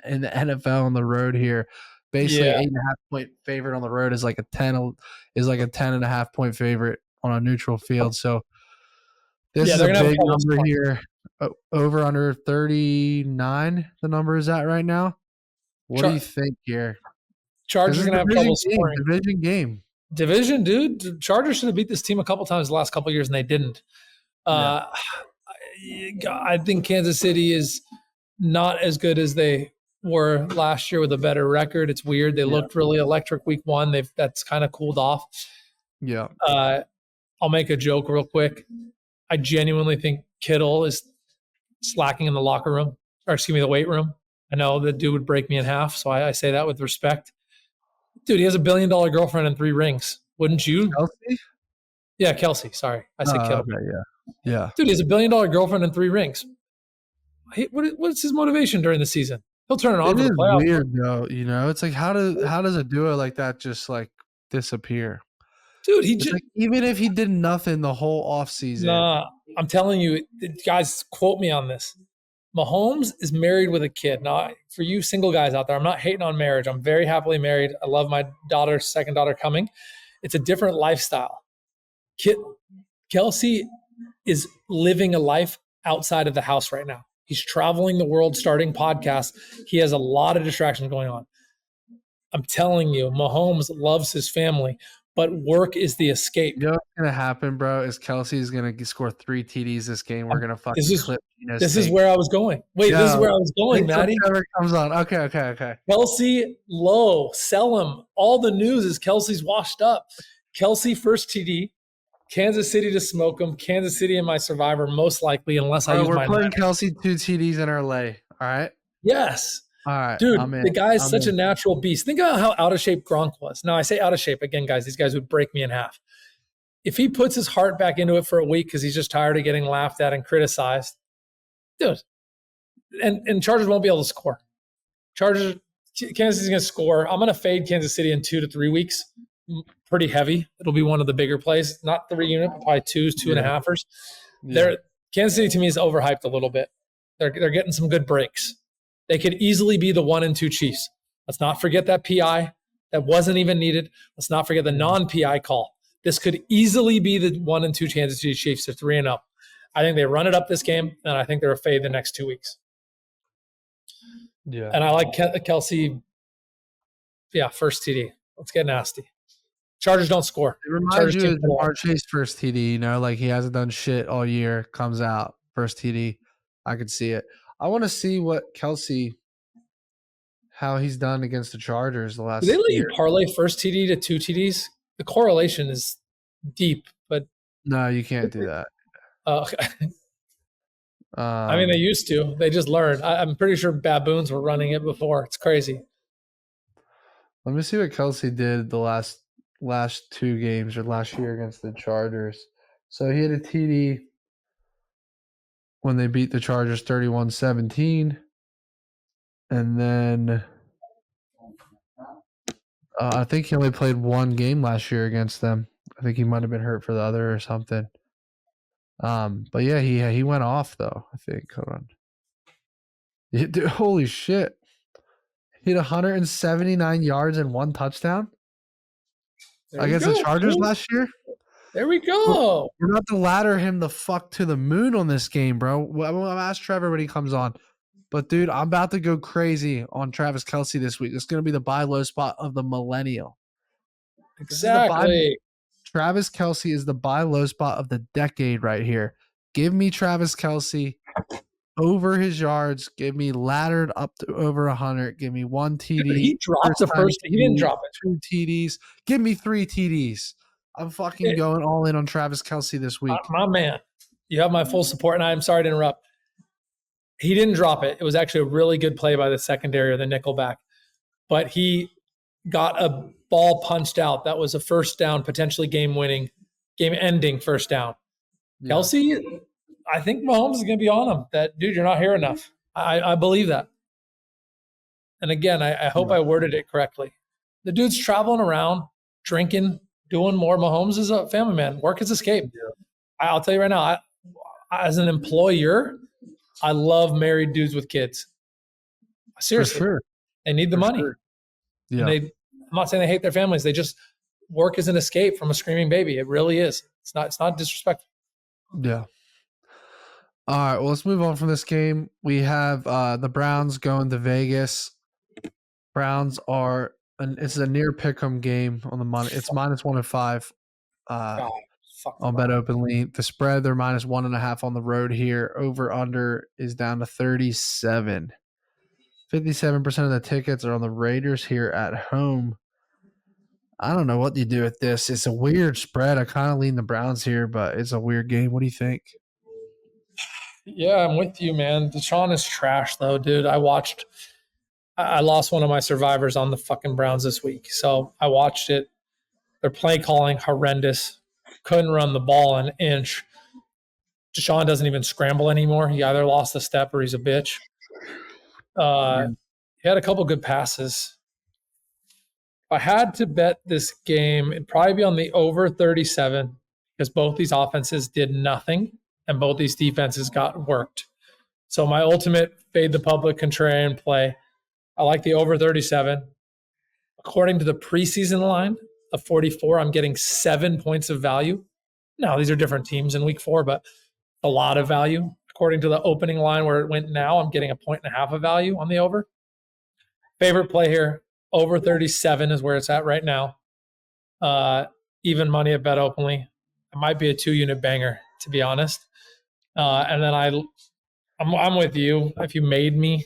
in the NFL on the road here. Basically, 8.5 point favorite on the road is like a 10.5 point favorite on a neutral field. So this is a big number here. Over under 39. The number is at right now. What do you think here? Chargers are going to have trouble scoring. Division game. Division, dude. Chargers should have beat this team a couple times the last couple of years, and they didn't. I think Kansas City is not as good as they were last year with a better record. It's weird. They looked really electric week 1. That's kind of cooled off. Yeah. I'll make a joke real quick. I genuinely think Kittle is slacking in the locker room, the weight room. I know the dude would break me in half, so I say that with respect. Dude, he has a $1 billion girlfriend and 3 rings. Wouldn't you? Kelsey? Yeah, Kelsey. Sorry. I said Kittle. Okay, yeah. Dude, he has a $1 billion girlfriend and 3 rings. What's his motivation during the season? He'll turn it on for the playoffs. It's weird, though. It's like, how does a duo like that just, like, disappear? Dude, even if he did nothing the whole offseason. Nah, I'm telling you, guys, quote me on this. Mahomes is married with a kid. Now, for you single guys out there, I'm not hating on marriage. I'm very happily married. I love my second daughter coming. It's a different lifestyle. Kelsey is living a life outside of the house right now. He's traveling the world, starting podcasts. He has a lot of distractions going on. I'm telling you, Mahomes loves his family, but work is the escape. You know what's going to happen, bro, is Kelsey's going to score 3 TDs this game. We're going to fucking clip Gino's This is where I was going. Wait, this is where I was going, Matty. Trevor comes on. Okay. Kelsey low. Sell him. All the news is Kelsey's washed up. Kelsey first TD. Kansas City to smoke him. Kansas City and my survivor, most likely, unless I use my. We're putting Kelsey 2 TDs in our lay. All right? Yes. All right. Dude, the guy is such a natural beast. Think about how out of shape Gronk was. Now, I say out of shape. Again, guys, these guys would break me in half. if he puts his heart back into it for a week because he's just tired of getting laughed at and criticized, dude, and Chargers won't be able to score. Kansas City's going to score. I'm going to fade Kansas City in 2 to 3 weeks. Pretty heavy. It'll be one of the bigger plays. Not 3 unit, but probably 2.5ers. Yeah. Kansas City to me is overhyped a little bit. They're getting some good breaks. They could easily be the 1 and 2 Chiefs. Let's not forget that PI that wasn't even needed. Let's not forget the non-PI call. This could easily be the 1 and 2 Kansas City Chiefs. They're 3-0. I think they run it up this game, and I think they're a fade the next 2 weeks. Yeah. And I like Kelce. Yeah, first TD. Let's get nasty. Chargers don't score. It reminds you of Jamar Chase first TD, you know, like he hasn't done shit all year, comes out, first TD. I could see it. I want to see what Kelce, how he's done against the Chargers the last year. Do they let you parlay first TD to 2 TDs? The correlation is deep, but no, you can't do that. Okay. I mean, they used to. They just learned. I'm pretty sure baboons were running it before. It's crazy. Let me see what Kelce did the last 2 games or last year against the Chargers. So he had a TD when they beat the Chargers 31-17. And then I think he only played 1 game last year against them. I think he might have been hurt for the other or something. But yeah, he went off though, I think. Hold on. Dude, holy shit. He had 179 yards and 1 touchdown against the Chargers last year. There we go. We're about to ladder him the fuck to the moon on this game, bro. I'm going to ask Trevor when he comes on. But, dude, I'm about to go crazy on Travis Kelce this week. It's going to be the buy low spot of the millennial. Exactly. Travis Kelce is the buy low spot of the decade right here. Give me Travis Kelce over his yards. Give me laddered up to over 100. Give me 1 TD. He dropped the first. He didn't drop it. 2 TDs. Give me 3 TDs. I'm fucking going all in on Travis Kelce this week. My man, you have my full support, and I'm sorry to interrupt. He didn't drop it. It was actually a really good play by the secondary or the nickelback. But he got a ball punched out. That was a first down, potentially game-winning, game-ending first down. Yeah. Kelce, I think Mahomes is going to be on him. That, dude, you're not here enough. I believe that. And again, I hope I worded it correctly. The dude's traveling around, drinking, doing more. Mahomes is a family man. Work is escape. Yeah. I'll tell you right now, as an employer, I love married dudes with kids. Seriously. For sure. They need the money. Sure. Yeah. I'm not saying they hate their families. They just work as an escape from a screaming baby. It really is. It's not disrespectful. Yeah. All right. Well, let's move on from this game. We have the Browns going to Vegas. Browns are it's a near pick'em game on the money. It's -105 on Bet Openly. The spread, they're -1.5 on the road here. Over under is down to 37. 57% of the tickets are on the Raiders here at home. I don't know what you do with this. It's a weird spread. I kind of lean the Browns here, but it's a weird game. What do you think? Yeah, I'm with you, man. Deshaun is trash, though, dude. I lost one of my survivors on the fucking Browns this week, so I watched it. Their play calling, horrendous. Couldn't run the ball an inch. Deshaun doesn't even scramble anymore. He either lost a step or he's a bitch. He had a couple good passes. If I had to bet this game, it'd probably be on the over 37 because both these offenses did nothing and both these defenses got worked. So my ultimate fade the public contrarian play, I like the over 37. According to the preseason line of 44, I'm getting 7 points of value. Now, these are different teams in week 4, but a lot of value. According to the opening line where it went now, I'm getting 1.5 of value on the over. Favorite play here, over 37 is where it's at right now. Even money at Bet Openly. It might be a 2-unit banger, to be honest. And then I'm with you. If you made me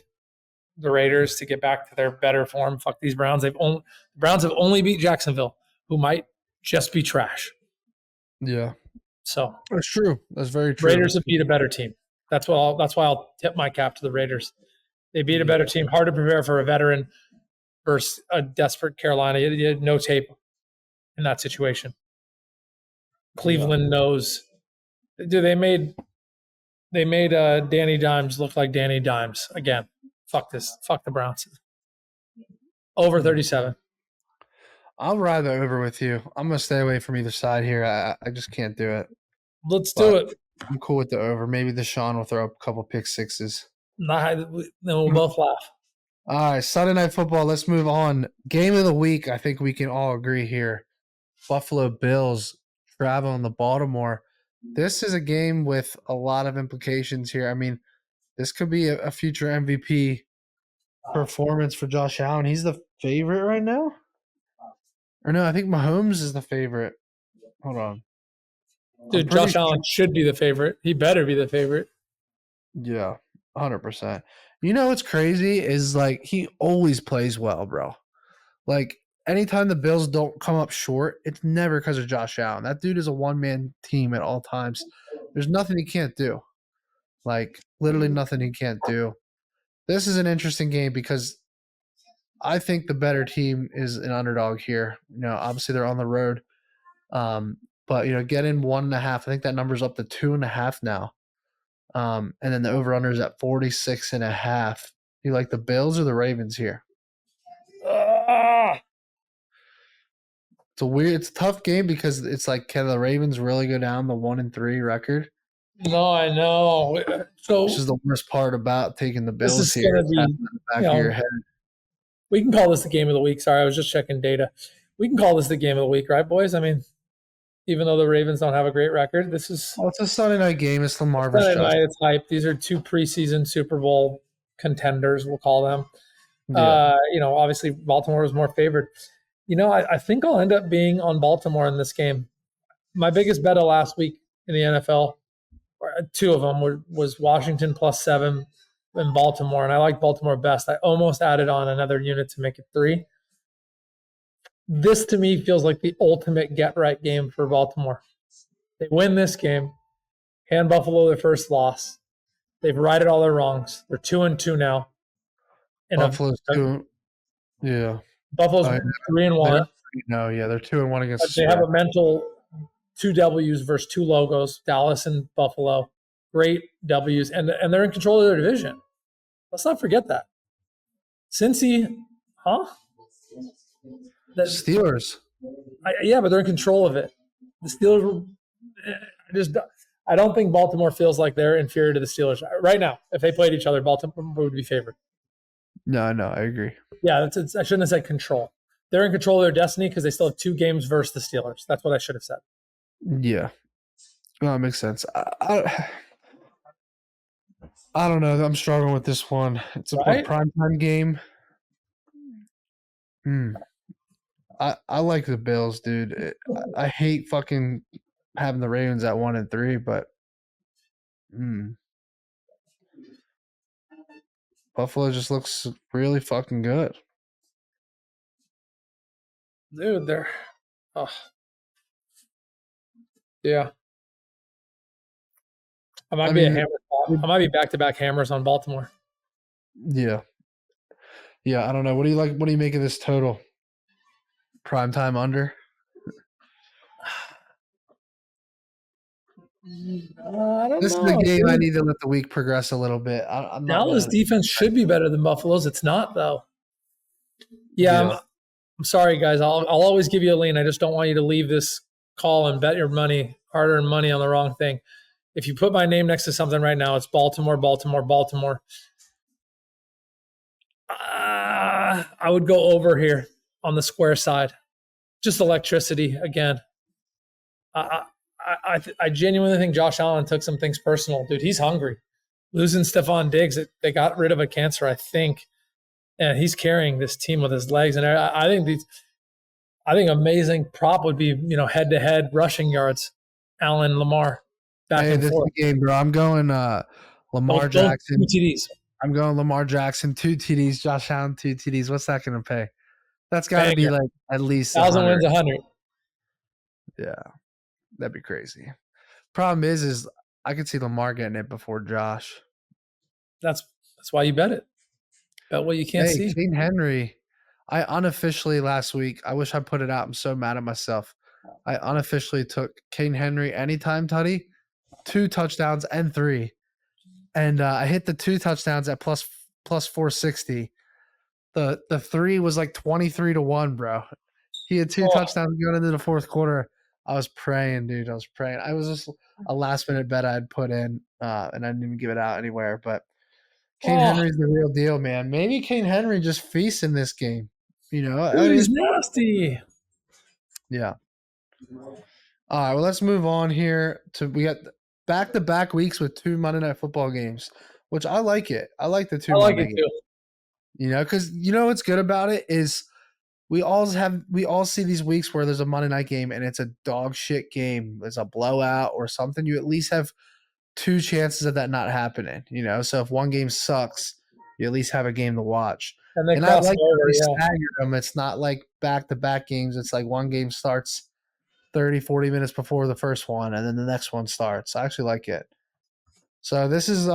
the Raiders to get back to their better form, fuck these Browns. The Browns have only beat Jacksonville, who might just be trash. Yeah. So that's true. That's very true. Raiders have beat a better team. That's why I'll tip my cap to the Raiders. They beat a better team. Hard to prepare for a veteran versus a desperate Carolina. You had no tape in that situation. Cleveland knows. Dude, they made Danny Dimes look like Danny Dimes again. Fuck this. Fuck the Browns. Over 37. I'll ride the over with you. I'm gonna stay away from either side here. I just can't do it. Let's do it. I'm cool with the over. Maybe Deshaun will throw up a couple pick sixes. Then we'll both laugh. All right, Sunday Night Football. Let's move on. Game of the week. I think we can all agree here. Buffalo Bills traveling to Baltimore. This is a game with a lot of implications here. I mean, this could be a future MVP performance for Josh Allen. He's the favorite right now? Or no, I think Mahomes is the favorite. Hold on. Dude, Josh Allen should be the favorite. He better be the favorite. Yeah, 100%. You know what's crazy is, like, he always plays well, bro. Like, anytime the Bills don't come up short, it's never because of Josh Allen. That dude is a one-man team at all times. There's nothing he can't do. Like, literally nothing he can't do. This is an interesting game because I think the better team is an underdog here. You know, obviously they're on the road. But, you know, get in 1.5. I think that number's up to 2.5 now. And then the over-under is at 46.5. You like the Bills or the Ravens here? It's a tough game because it's like, can the Ravens really go down the 1-3 record? No, I know. So which is the worst part about taking the Bills this is here. Gonna be, in the back of your head. We can call this the game of the week. Sorry, I was just checking data. We can call this the game of the week, right, boys? I mean, even though the Ravens don't have a great record, this is. Well, it's a Sunday night game. It's Lamar versus Sunday night. It's hype. These are two preseason Super Bowl contenders. We'll call them. Yeah. You know, obviously Baltimore was more favored. You know, I think I'll end up being on Baltimore in this game. My biggest bet of last week in the NFL, two of them was Washington +7 in Baltimore, and I like Baltimore best. I almost added on another unit to make it 3. This to me feels like the ultimate get-right game for Baltimore. They win this game, hand Buffalo their first loss. They've righted all their wrongs. They're 2-2 now. Buffalo's 2. Yeah. Buffalo's 3-1. No, yeah, they're 2-1 against. But they have a mental 2 W's versus 2 logos, Dallas and Buffalo. Great W's, and they're in control of their division. Let's not forget that. Cincy, huh? The Steelers. Yeah, but they're in control of it. The Steelers, I don't think Baltimore feels like they're inferior to the Steelers right now. If they played each other, Baltimore would be favored. No, I agree. Yeah, I shouldn't have said control. They're in control of their destiny because they still have 2 games versus the Steelers. That's what I should have said. Yeah, well, that makes sense. I don't know. I'm struggling with this one. It's a primetime game. I like the Bills, dude. I hate fucking having the Ravens at 1-3, but Buffalo just looks really fucking good. Dude, yeah. I might be back-to-back hammers on Baltimore. Yeah. Yeah, I don't know. What do you like? What do you make of this total? Primetime under? I don't know. This is the game I need to let the week progress a little bit. Dallas defense should be better than Buffalo's. It's not, though. Yeah. I'm sorry, guys. I'll always give you a lean. I just don't want you to leave this call and bet your money, hard-earned money, on the wrong thing. If you put my name next to something right now, it's Baltimore, Baltimore, Baltimore. I would go over here on the square side. Just electricity again. I genuinely think Josh Allen took some things personal. Dude, he's hungry. Losing Stephon Diggs, they got rid of a cancer, I think. And he's carrying this team with his legs. And I think amazing prop would be, head-to-head rushing yards. Allen, Lamar, back and forth. This is the game, bro. I'm going Lamar Jackson. 2 TDs. I'm going Lamar Jackson, 2 TDs. Josh Allen, 2 TDs. What's that going to pay? That's got to be like at least 1,000 wins, 100. Yeah, that'd be crazy. Problem is I could see Lamar getting it before Josh. That's why you bet it. Bet what you can't see. King Henry, I unofficially last week, I wish I put it out. I'm so mad at myself. I unofficially took King Henry anytime tutty, 2 touchdowns and 3. And I hit the 2 touchdowns at plus 460. The 3 was like 23-1, bro. He had 2 touchdowns going into the fourth quarter. I was praying, dude. I was praying. I was just a last minute bet I had put in, and I didn't even give it out anywhere. But King Henry's the real deal, man. Maybe King Henry just feasts in this game. You know, dude, he's nasty. Yeah. All right, well, let's move on here we got back-to-back weeks with 2 Monday Night Football games, which I like it. I like the 2 Monday games. Too. You know, because you know what's good about it is we all see these weeks where there's a Monday night game and it's a dog shit game. There's a blowout or something. You at least have 2 chances of that not happening. You know, so if one game sucks, you at least have a game to watch. And I like staggered them. It's not like back-to-back games. It's like one game starts 30, 40 minutes before the first one, and then the next one starts. I actually like it. So this is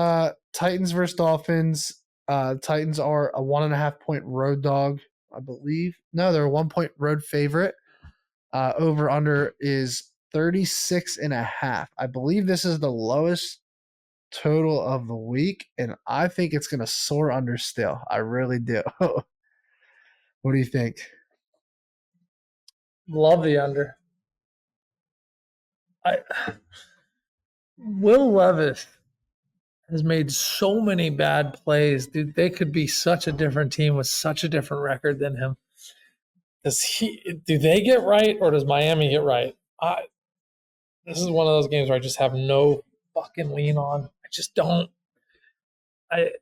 Titans versus Dolphins. Titans are a 1.5 point road dog, I believe. No, they're a 1 point road favorite. Over under is 36.5. I believe this is the lowest total of the week, and I think it's going to soar under still. I really do. What do you think? Love the under. Will Levis has made so many bad plays. Dude, they could be such a different team with such a different record than him. Do they get right or does Miami get right? This is one of those games where I just have no fucking lean on. I just don't. I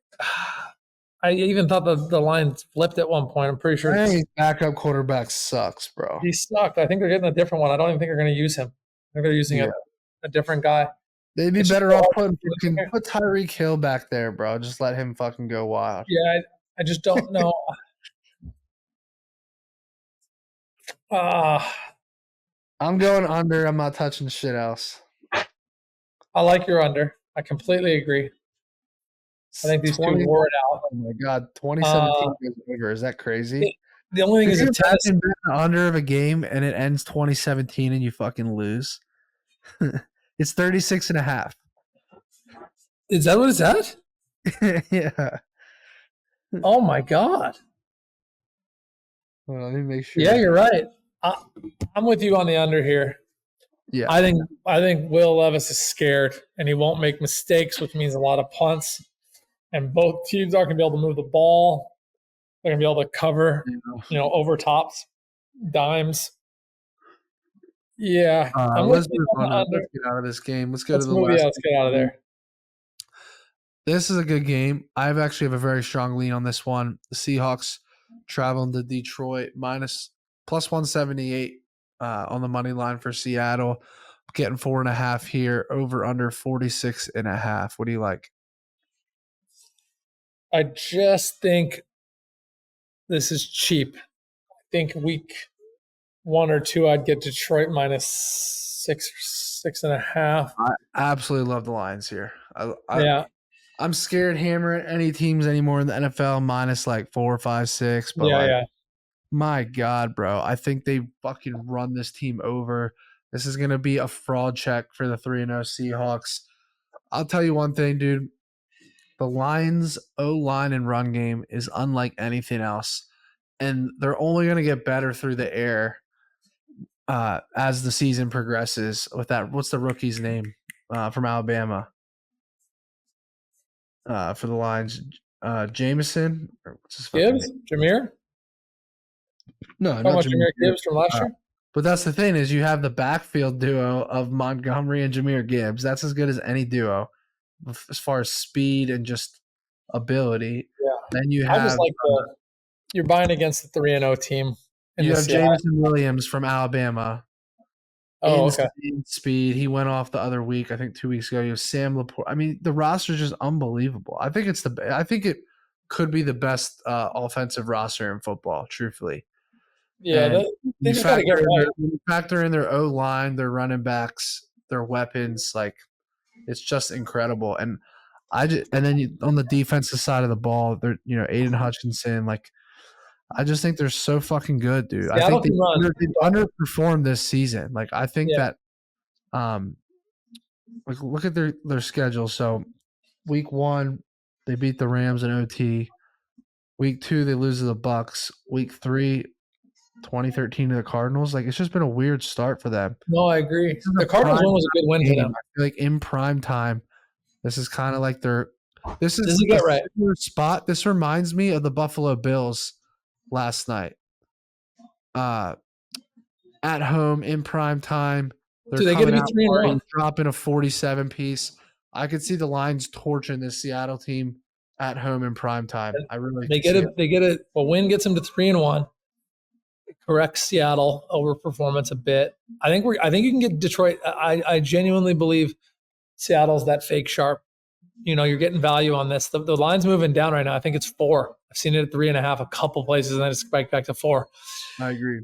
even thought the line flipped at one point. I'm pretty sure. Hey, backup quarterback sucks, bro. He sucked. I think they're getting a different one. I don't even think they're going to use him. I think they're using a different guy. They'd be better off put Tyreek Hill back there, bro. Just let him fucking go wild. Yeah, I just don't know. I'm going under. I'm not touching shit else. I like your under. I completely agree. I think these 2 wore it out. Oh my god, 2017 goes over. Is that crazy? The only thing is a test under of a game and it ends 2017 and you fucking lose. It's 36.5. Is that what it's at? Yeah. Oh my god. Well, let me make sure. Yeah, you're right. I'm with you on the under here. Yeah. I think Will Levis is scared and he won't make mistakes, which means a lot of punts. And both teams aren't going to be able to move the ball. They're going to be able to cover, over tops, dimes. Yeah. Let's move on. Let's get out of this game. Let's go to the last. Let's get out of there. This is a good game. I actually have a very strong lean on this one. The Seahawks traveling to Detroit plus 178 on the money line for Seattle. Getting 4.5 here. Over under 46.5. What do you like? I just think this is cheap. I think week 1 or 2, I'd get Detroit minus 6.5. I absolutely love the Lions here. Yeah. I'm scared hammering any teams anymore in the NFL minus like 4, 5, 6. But my God, bro, I think they fucking run this team over. This is going to be a fraud check for the 3-0 Seahawks. I'll tell you one thing, dude. The Lions' O-line and run game is unlike anything else. And they're only going to get better through the air as the season progresses with that. What's the rookie's name from Alabama for the Lions? Jameson? Or what's his Gibbs? Jameer? No, not Jameer Gibbs from last year? But that's the thing is you have the backfield duo of Montgomery and Jameer Gibbs. That's as good as any duo as far as speed and just ability. Yeah. Then you have – I just like you're buying against the 3-0 team. You have Jameson Williams from Alabama. Oh, okay. Speed. He went off the other week. I think 2 weeks ago. You have Sam Laporte. I mean, the roster is just unbelievable. I think it could be the best offensive roster in football. Truthfully. Yeah, they just got to get right. Factor in their O-line, their running backs, their weapons. Like, it's just incredible. And on the defensive side of the ball, they're Aiden Hutchinson. Like, I just think they're so fucking good, dude. I Seattle think they've can run. underperformed this season. Like I think that like look at their schedule. So week 1, they beat the Rams in OT. Week 2, they lose to the Bucs. Week 3, 2013 to the Cardinals. Like it's just been a weird start for them. No, I agree. The Cardinals one was a good win for them. I feel like in prime time, this is kind of like this is a get right spot. This reminds me of the Buffalo Bills last night. At home in prime time. They're going to be 3-1, dropping a 47 piece. I could see the Lions torching this Seattle team at home in prime time. I really they get a win gets them to 3-1. It corrects Seattle overperformance a bit. I think you can get Detroit. I genuinely believe Seattle's that fake sharp. You're getting value on this. The line's moving down right now. I think it's 4. I've seen it at 3.5 a couple places, and then it's back to 4. I agree.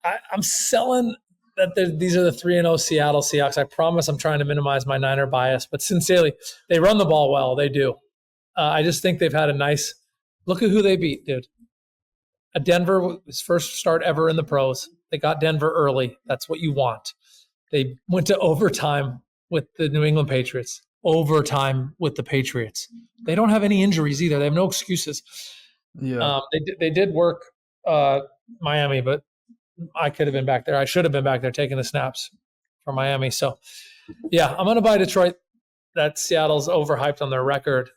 I'm selling that these are the 3-0 Seattle Seahawks. I promise I'm trying to minimize my Niner bias, but sincerely, they run the ball well. They do. I just think they've had a nice look at who they beat, dude. Denver, his first start ever in the pros. They got Denver early. That's what you want. They went to overtime with the New England Patriots. Overtime with the Patriots. They don't have any injuries either. They have no excuses. Yeah. They did work Miami, but I could have been back there. I should have been back there taking the snaps for Miami. So, yeah, I'm going to buy Detroit. That Seattle's overhyped on their record.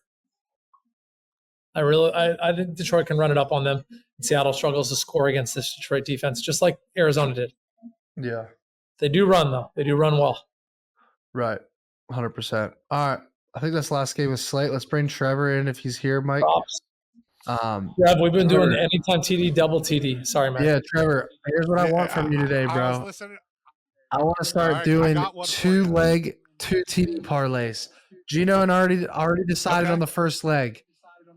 I think Detroit can run it up on them. Seattle struggles to score against this Detroit defense, just like Arizona did. Yeah. They do run, though. They do run well. Right. 100%. All right. I think that's the last game of slate. Let's bring Trevor in if he's here, Mike. Props. Yeah, we've been doing anytime TD, double TD. Sorry, man. Yeah, Trevor, here's what I want from you today, bro. I want to start doing 2-leg, 2 TD parlays. Gino and already decided on the first leg.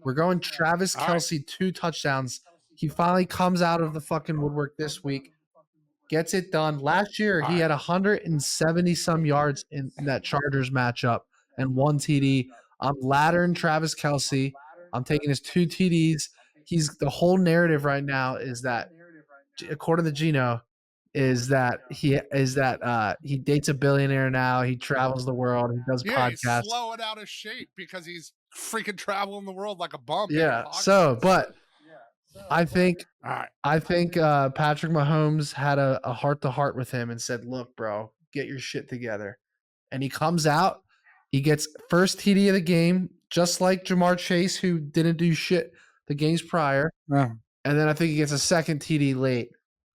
We're going Travis Kelce 2 touchdowns. He finally comes out of the fucking woodwork this week. Gets it done. Last year, he had 170-some yards in that Chargers matchup and 1 TD. I'm laddering Travis Kelce. I'm taking his 2 TDs. The whole narrative right now is that, according to Gino, is that he dates a billionaire now. He travels the world. He does podcasts. He's slowing out of shape because he's freaking traveling the world like a bum. Yeah. I think Patrick Mahomes had a heart-to-heart with him and said, look, bro, get your shit together. And he comes out. He gets first TD of the game, just like Jamar Chase, who didn't do shit the games prior. Yeah. And then I think he gets a second TD late.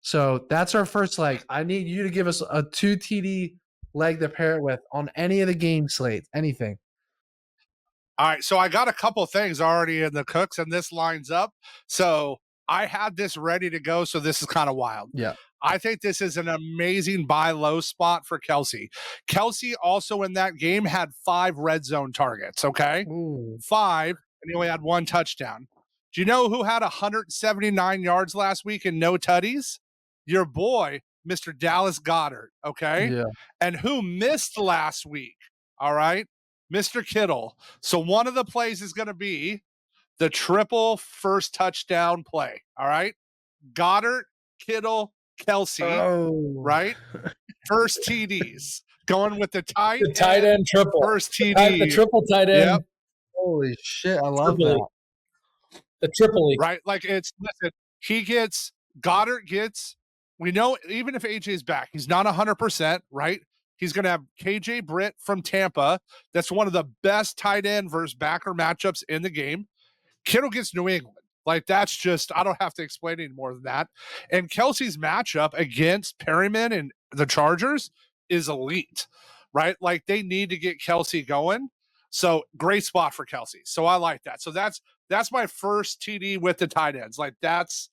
So that's our first leg. I need you to give us a 2 TD leg to pair it with on any of the game slates, anything. All right, so I got a couple things already in the cooks, and this lines up. So I had this ready to go, so this is kind of wild. Yeah. I think this is an amazing buy low spot for Kelce. Kelce also in that game had 5 red zone targets, okay? Ooh. 5, and he only had 1 touchdown. Do you know who had 179 yards last week and no tutties? Your boy, Mr. Dallas Goedert, okay? Yeah. And who missed last week, all right? Mr. Kittle. So one of the plays is going to be the triple first touchdown play. All right. Goddard, Kittle, Kelce. Right. First TDs. Going with the tight end triple. First TD. The triple tight end. Yep. Holy shit. I love that. The triple. Right. Like listen, Goddard gets, we know even if AJ's back, he's not 100%, right? He's going to have KJ Britt from Tampa. That's one of the best tight end versus backer matchups in the game. Kittle gets New England. Like, that's just, I don't have to explain any more than that. And Kelce's matchup against Perryman and the Chargers is elite, right? Like, they need to get Kelce going. So, great spot for Kelce. So, I like that. So, that's my first TD with the tight ends. Like, that's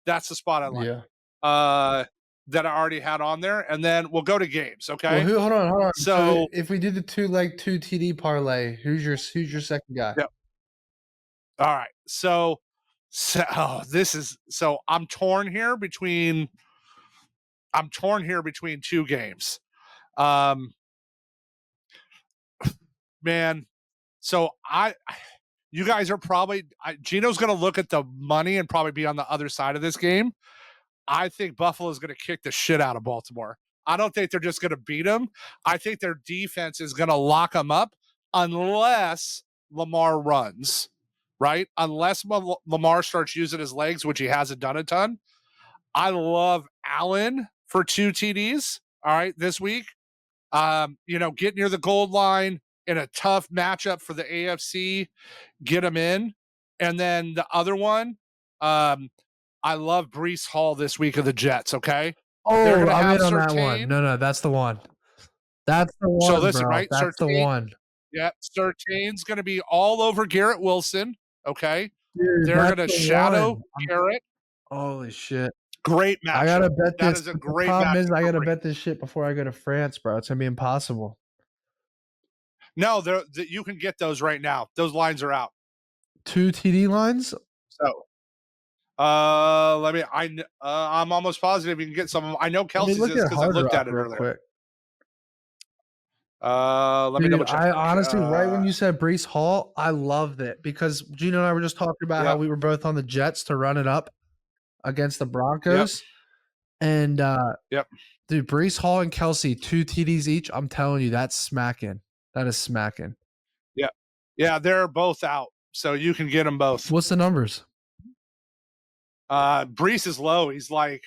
the spot I like. Yeah. That I already had on there, and then we'll go to games. Okay. Well, hold on. So if we did the 2-leg 2 TD parlay, who's your second guy? Yep. All right. So I'm torn here between 2 games. Man. So you guys are probably Gino's going to look at the money and probably be on the other side of this game. I think Buffalo is going to kick the shit out of Baltimore. I don't think they're just going to beat them. I think their defense is going to lock them up unless Lamar runs, right? Unless Lamar starts using his legs, which he hasn't done a ton. I love Allen for 2 TDs, all right, this week. Get near the goal line in a tough matchup for the AFC, get him in. And then the other one, I love Breece Hall this week of the Jets, okay? Oh, I'm in on that one. No, that's the one. That's the one, so listen, bro. Right? That's the one. Yeah, Surtain's going to be all over Garrett Wilson, okay? Dude, they're going to shadow Garrett. Holy shit. Great match. I got to bet that this. Is a great the problem is I got to bet this shit before I go to France, bro. It's going to be impossible. No, you can get those right now. Those lines are out. 2 TD lines? So, I'm almost positive you can get some of them. I know Kelsey's is because I looked at it earlier. Quick. Let me double check. I honestly, right when you said Breece Hall, I loved it because Gino and I were just talking about how we were both on the Jets to run it up against the Broncos. And dude, Breece Hall and Kelsey, 2 TDs each. I'm telling you, that's smacking. That is smacking. Yeah, they're both out, so you can get them both. What's the numbers? Breece is low. He's like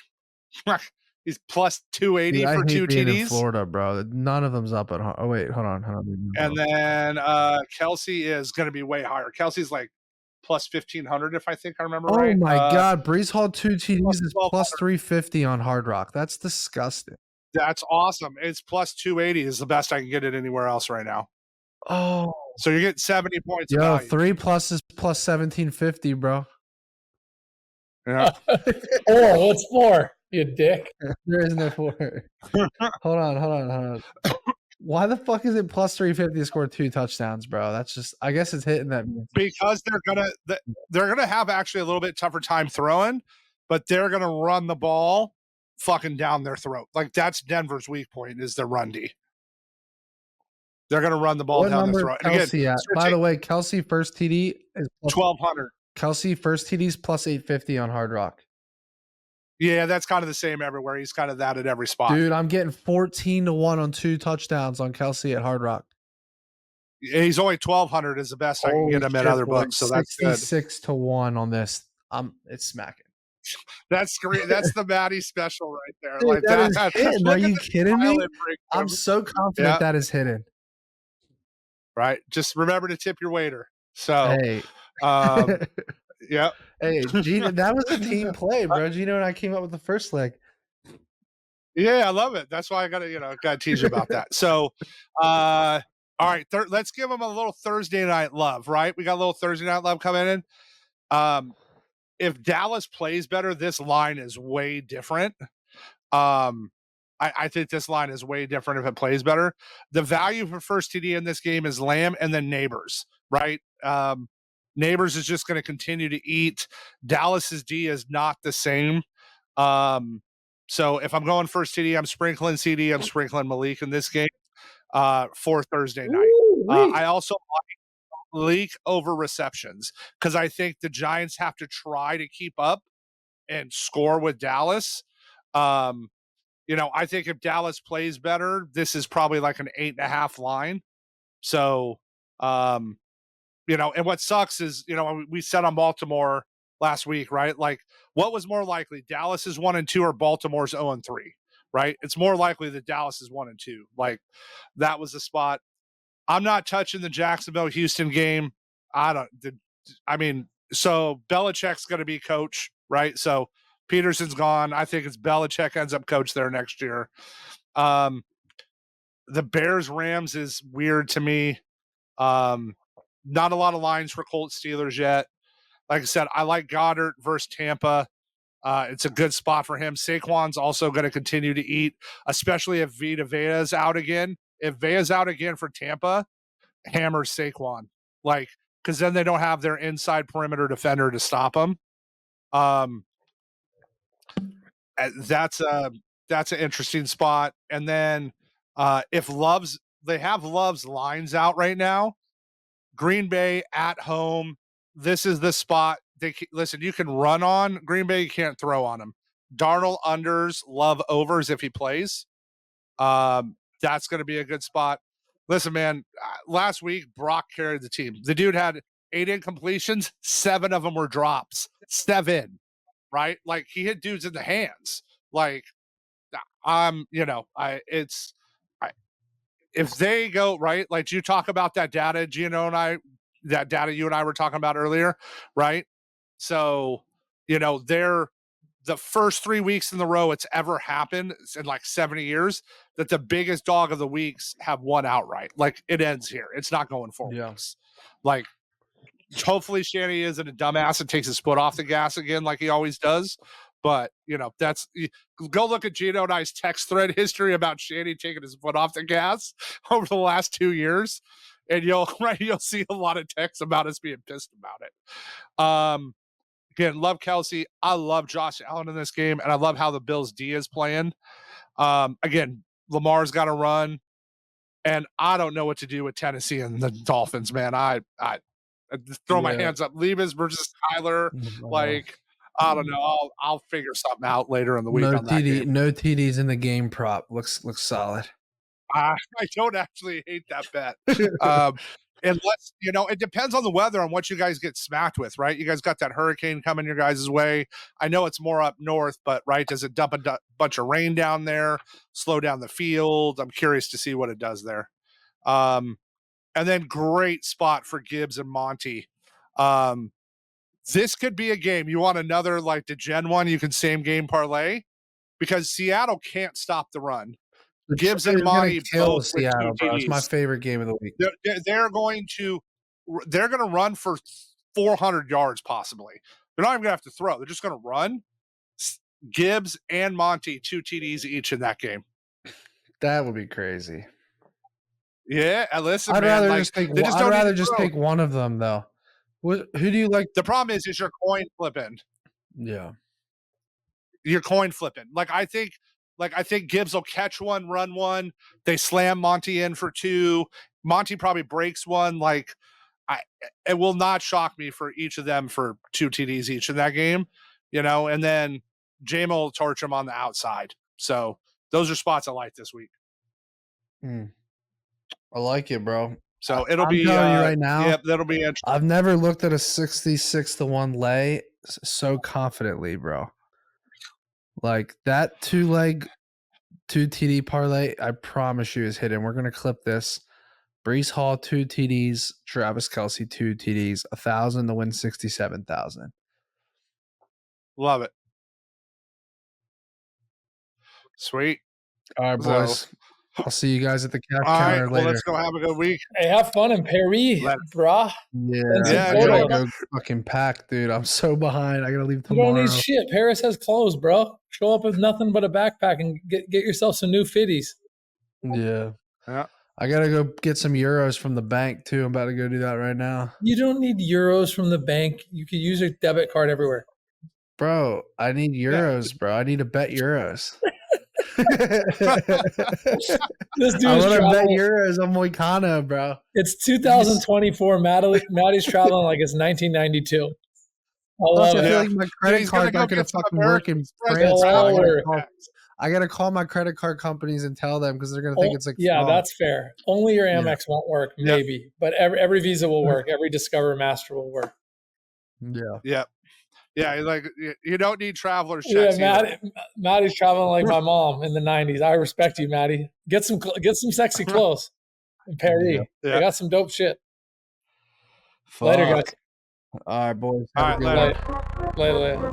he's plus 280 for 2 TDs. In Florida, bro. None of them's up at home. Oh wait, hold on. And then Kelsey is going to be way higher. Kelsey's like plus 1,500 if I think I remember right. Oh my god, Breece Hall 2 TDs is plus 350 on Hard Rock. That's disgusting. That's awesome. It's plus 280 is the best I can get it anywhere else right now. Oh, so you're getting 70 points. Yo, 3 plus is plus 1,750, bro. Yeah. 4. What's 4? You dick. There is no 4. Hold on. Why the fuck is it plus 350 to score 2 touchdowns, bro? That's just, I guess it's hitting that. Because they're gonna have actually a little bit tougher time throwing, but they're gonna run the ball fucking down their throat. Like that's Denver's weak point is the run D. They're gonna run the ball down their throat. Kelsey again, by the way, Kelsey first TD is 1,200. Kelsey first TD is plus 850 on Hard Rock. Yeah, that's kind of the same everywhere. He's kind of that at every spot. Dude, I'm getting 14-1 on 2 touchdowns on Kelsey at Hard Rock. Yeah, he's only 1,200 is the best I can get him at other books. So that's good. 66-1 on this. It's smacking. That's great. That's the Matty special right there. Dude, like that is hidden. Are you kidding me? I'm so confident that is hidden. Right. Just remember to tip your waiter. So, hey. Yeah. Hey, Gino, that was a team play, bro. Gino and I came up with the first leg. Yeah, I love it. That's why I gotta tease you about that. So, all right, let's give them a little Thursday night love, right? We got a little Thursday night love coming in. If Dallas plays better, this line is way different. I think this line is way different if it plays better. The value for first TD in this game is Lamb and then Neighbors, right? Neighbors is just going to continue to eat. Dallas's D is not the same. So if I'm going first TD, I'm sprinkling CD, I'm sprinkling Malik in this game for Thursday night. I also like Malik over receptions because I think the Giants have to try to keep up and score with Dallas. I think if Dallas plays better, this is probably like an 8.5 line. So, and what sucks is, we said on Baltimore last week, right? Like, what was more likely, Dallas is 1-2 or Baltimore's 0-3, right? It's more likely that Dallas is 1-2. Like, that was the spot. I'm not touching the Jacksonville-Houston game. So Belichick's going to be coach, right? So Peterson's gone. I think it's Belichick ends up coach there next year. The Bears-Rams is weird to me. Not a lot of lines for Colts Steelers yet. Like I said, I like Goddard versus Tampa. It's a good spot for him. Saquon's also going to continue to eat, especially if Vita Vea's out again. If Vea's out again for Tampa, hammer Saquon. Like, because then they don't have their inside perimeter defender to stop him. That's an interesting spot. And then if they have Love's lines out right now. Green Bay at home. This is the spot. Listen, you can run on Green Bay. You can't throw on them. Darnold unders, love overs if he plays. That's going to be a good spot. Listen, man, last week, Brock carried the team. The dude had 8 incompletions. 7 of them were drops. 7, right? Like, he hit dudes in the hands. Like, if they go, right, like you talk about that data, Gino and I, that data you and I were talking about earlier, right? So, they're the first 3 weeks in the row it's ever happened in like 70 years that the biggest dog of the weeks have won outright. Like, it ends here. It's not going 4 weeks. Like, hopefully Shanny isn't a dumbass and takes his foot off the gas again like he always does. But, that's go look at Gino and I's text thread history about Shanny taking his foot off the gas over the last 2 years. And you'll see a lot of texts about us being pissed about it. Again, love Kelsey. I love Josh Allen in this game, and I love how the Bills D is playing. Again, Lamar's got to run, and I don't know what to do with Tennessee and the Dolphins, man. I throw my hands up. Levis versus Tyler, like, I don't know. I'll figure something out later in the week. No on that game. No TDs in the game prop. Looks solid. I don't actually hate that bet. Unless, it depends on the weather and what you guys get smacked with, right? You guys got that hurricane coming your guys' way. I know it's more up north, but, right, does it dump a bunch of rain down there, slow down the field? I'm curious to see what it does there. And then great spot for Gibbs and Monty. This could be a game. You want another, like, the Gen one, you can same game parlay, because Seattle can't stop the run. Gibbs and Monty both Seattle, bro. It's my favorite game of the week. They're going to run for 400 yards possibly. They're not even going to have to throw. They're just going to run. Gibbs and Monty 2 TDs each in that game. That would be crazy. Yeah, listen, I'd man. rather just take one of them though. Who do you like? The problem is you're coin flipping. Yeah, you're coin flipping. I think Gibbs will catch one, run one. They slam Monty in for 2. Monty probably breaks one. It will not shock me for each of them for 2 TDs each in that game, and then Jamal will torch him on the outside. So those are spots I like this week. I like it, bro. So it'll I'm be telling you right now. Yep, that'll be interesting. I've never looked at a 66-1 lay so confidently, bro. Like that 2-leg 2 TD parlay, I promise you is hidden. We're gonna clip this. Breece Hall 2 TDs, Travis Kelce 2 TDs, 1,000 to win 67,000. Love it. Sweet. All right, boys. I'll see you guys at the cash counter later. Well, let's go have a good week. Hey, have fun in Paris, brah. Yeah, I gotta go fucking pack, dude. I'm so behind. I gotta leave tomorrow. You don't need shit. Paris has clothes, bro. Show up with nothing but a backpack and get yourself some new fitties. Yeah. I gotta go get some euros from the bank too. I'm about to go do that right now. You don't need euros from the bank. You can use your debit card everywhere. Bro, I need euros, bro. I need to bet euros. This dude's I want to bet euros on Moicano, bro. It's 2024. Matty's traveling like it's 1992. I feel like my credit card's not going to fucking work in France. I got to call my credit card companies and tell them because they're going to think it's like fraud. That's fair. Only your Amex won't work, maybe. But every Visa will work. Every Discover Master will work. Yeah. Yeah, you don't need traveler's checks. Yeah, Matty's traveling like my mom in the 90s. I respect you, Matty. Get some sexy clothes in Paris. I got some dope shit. Later, guys. All right, boys. All right, later. Later.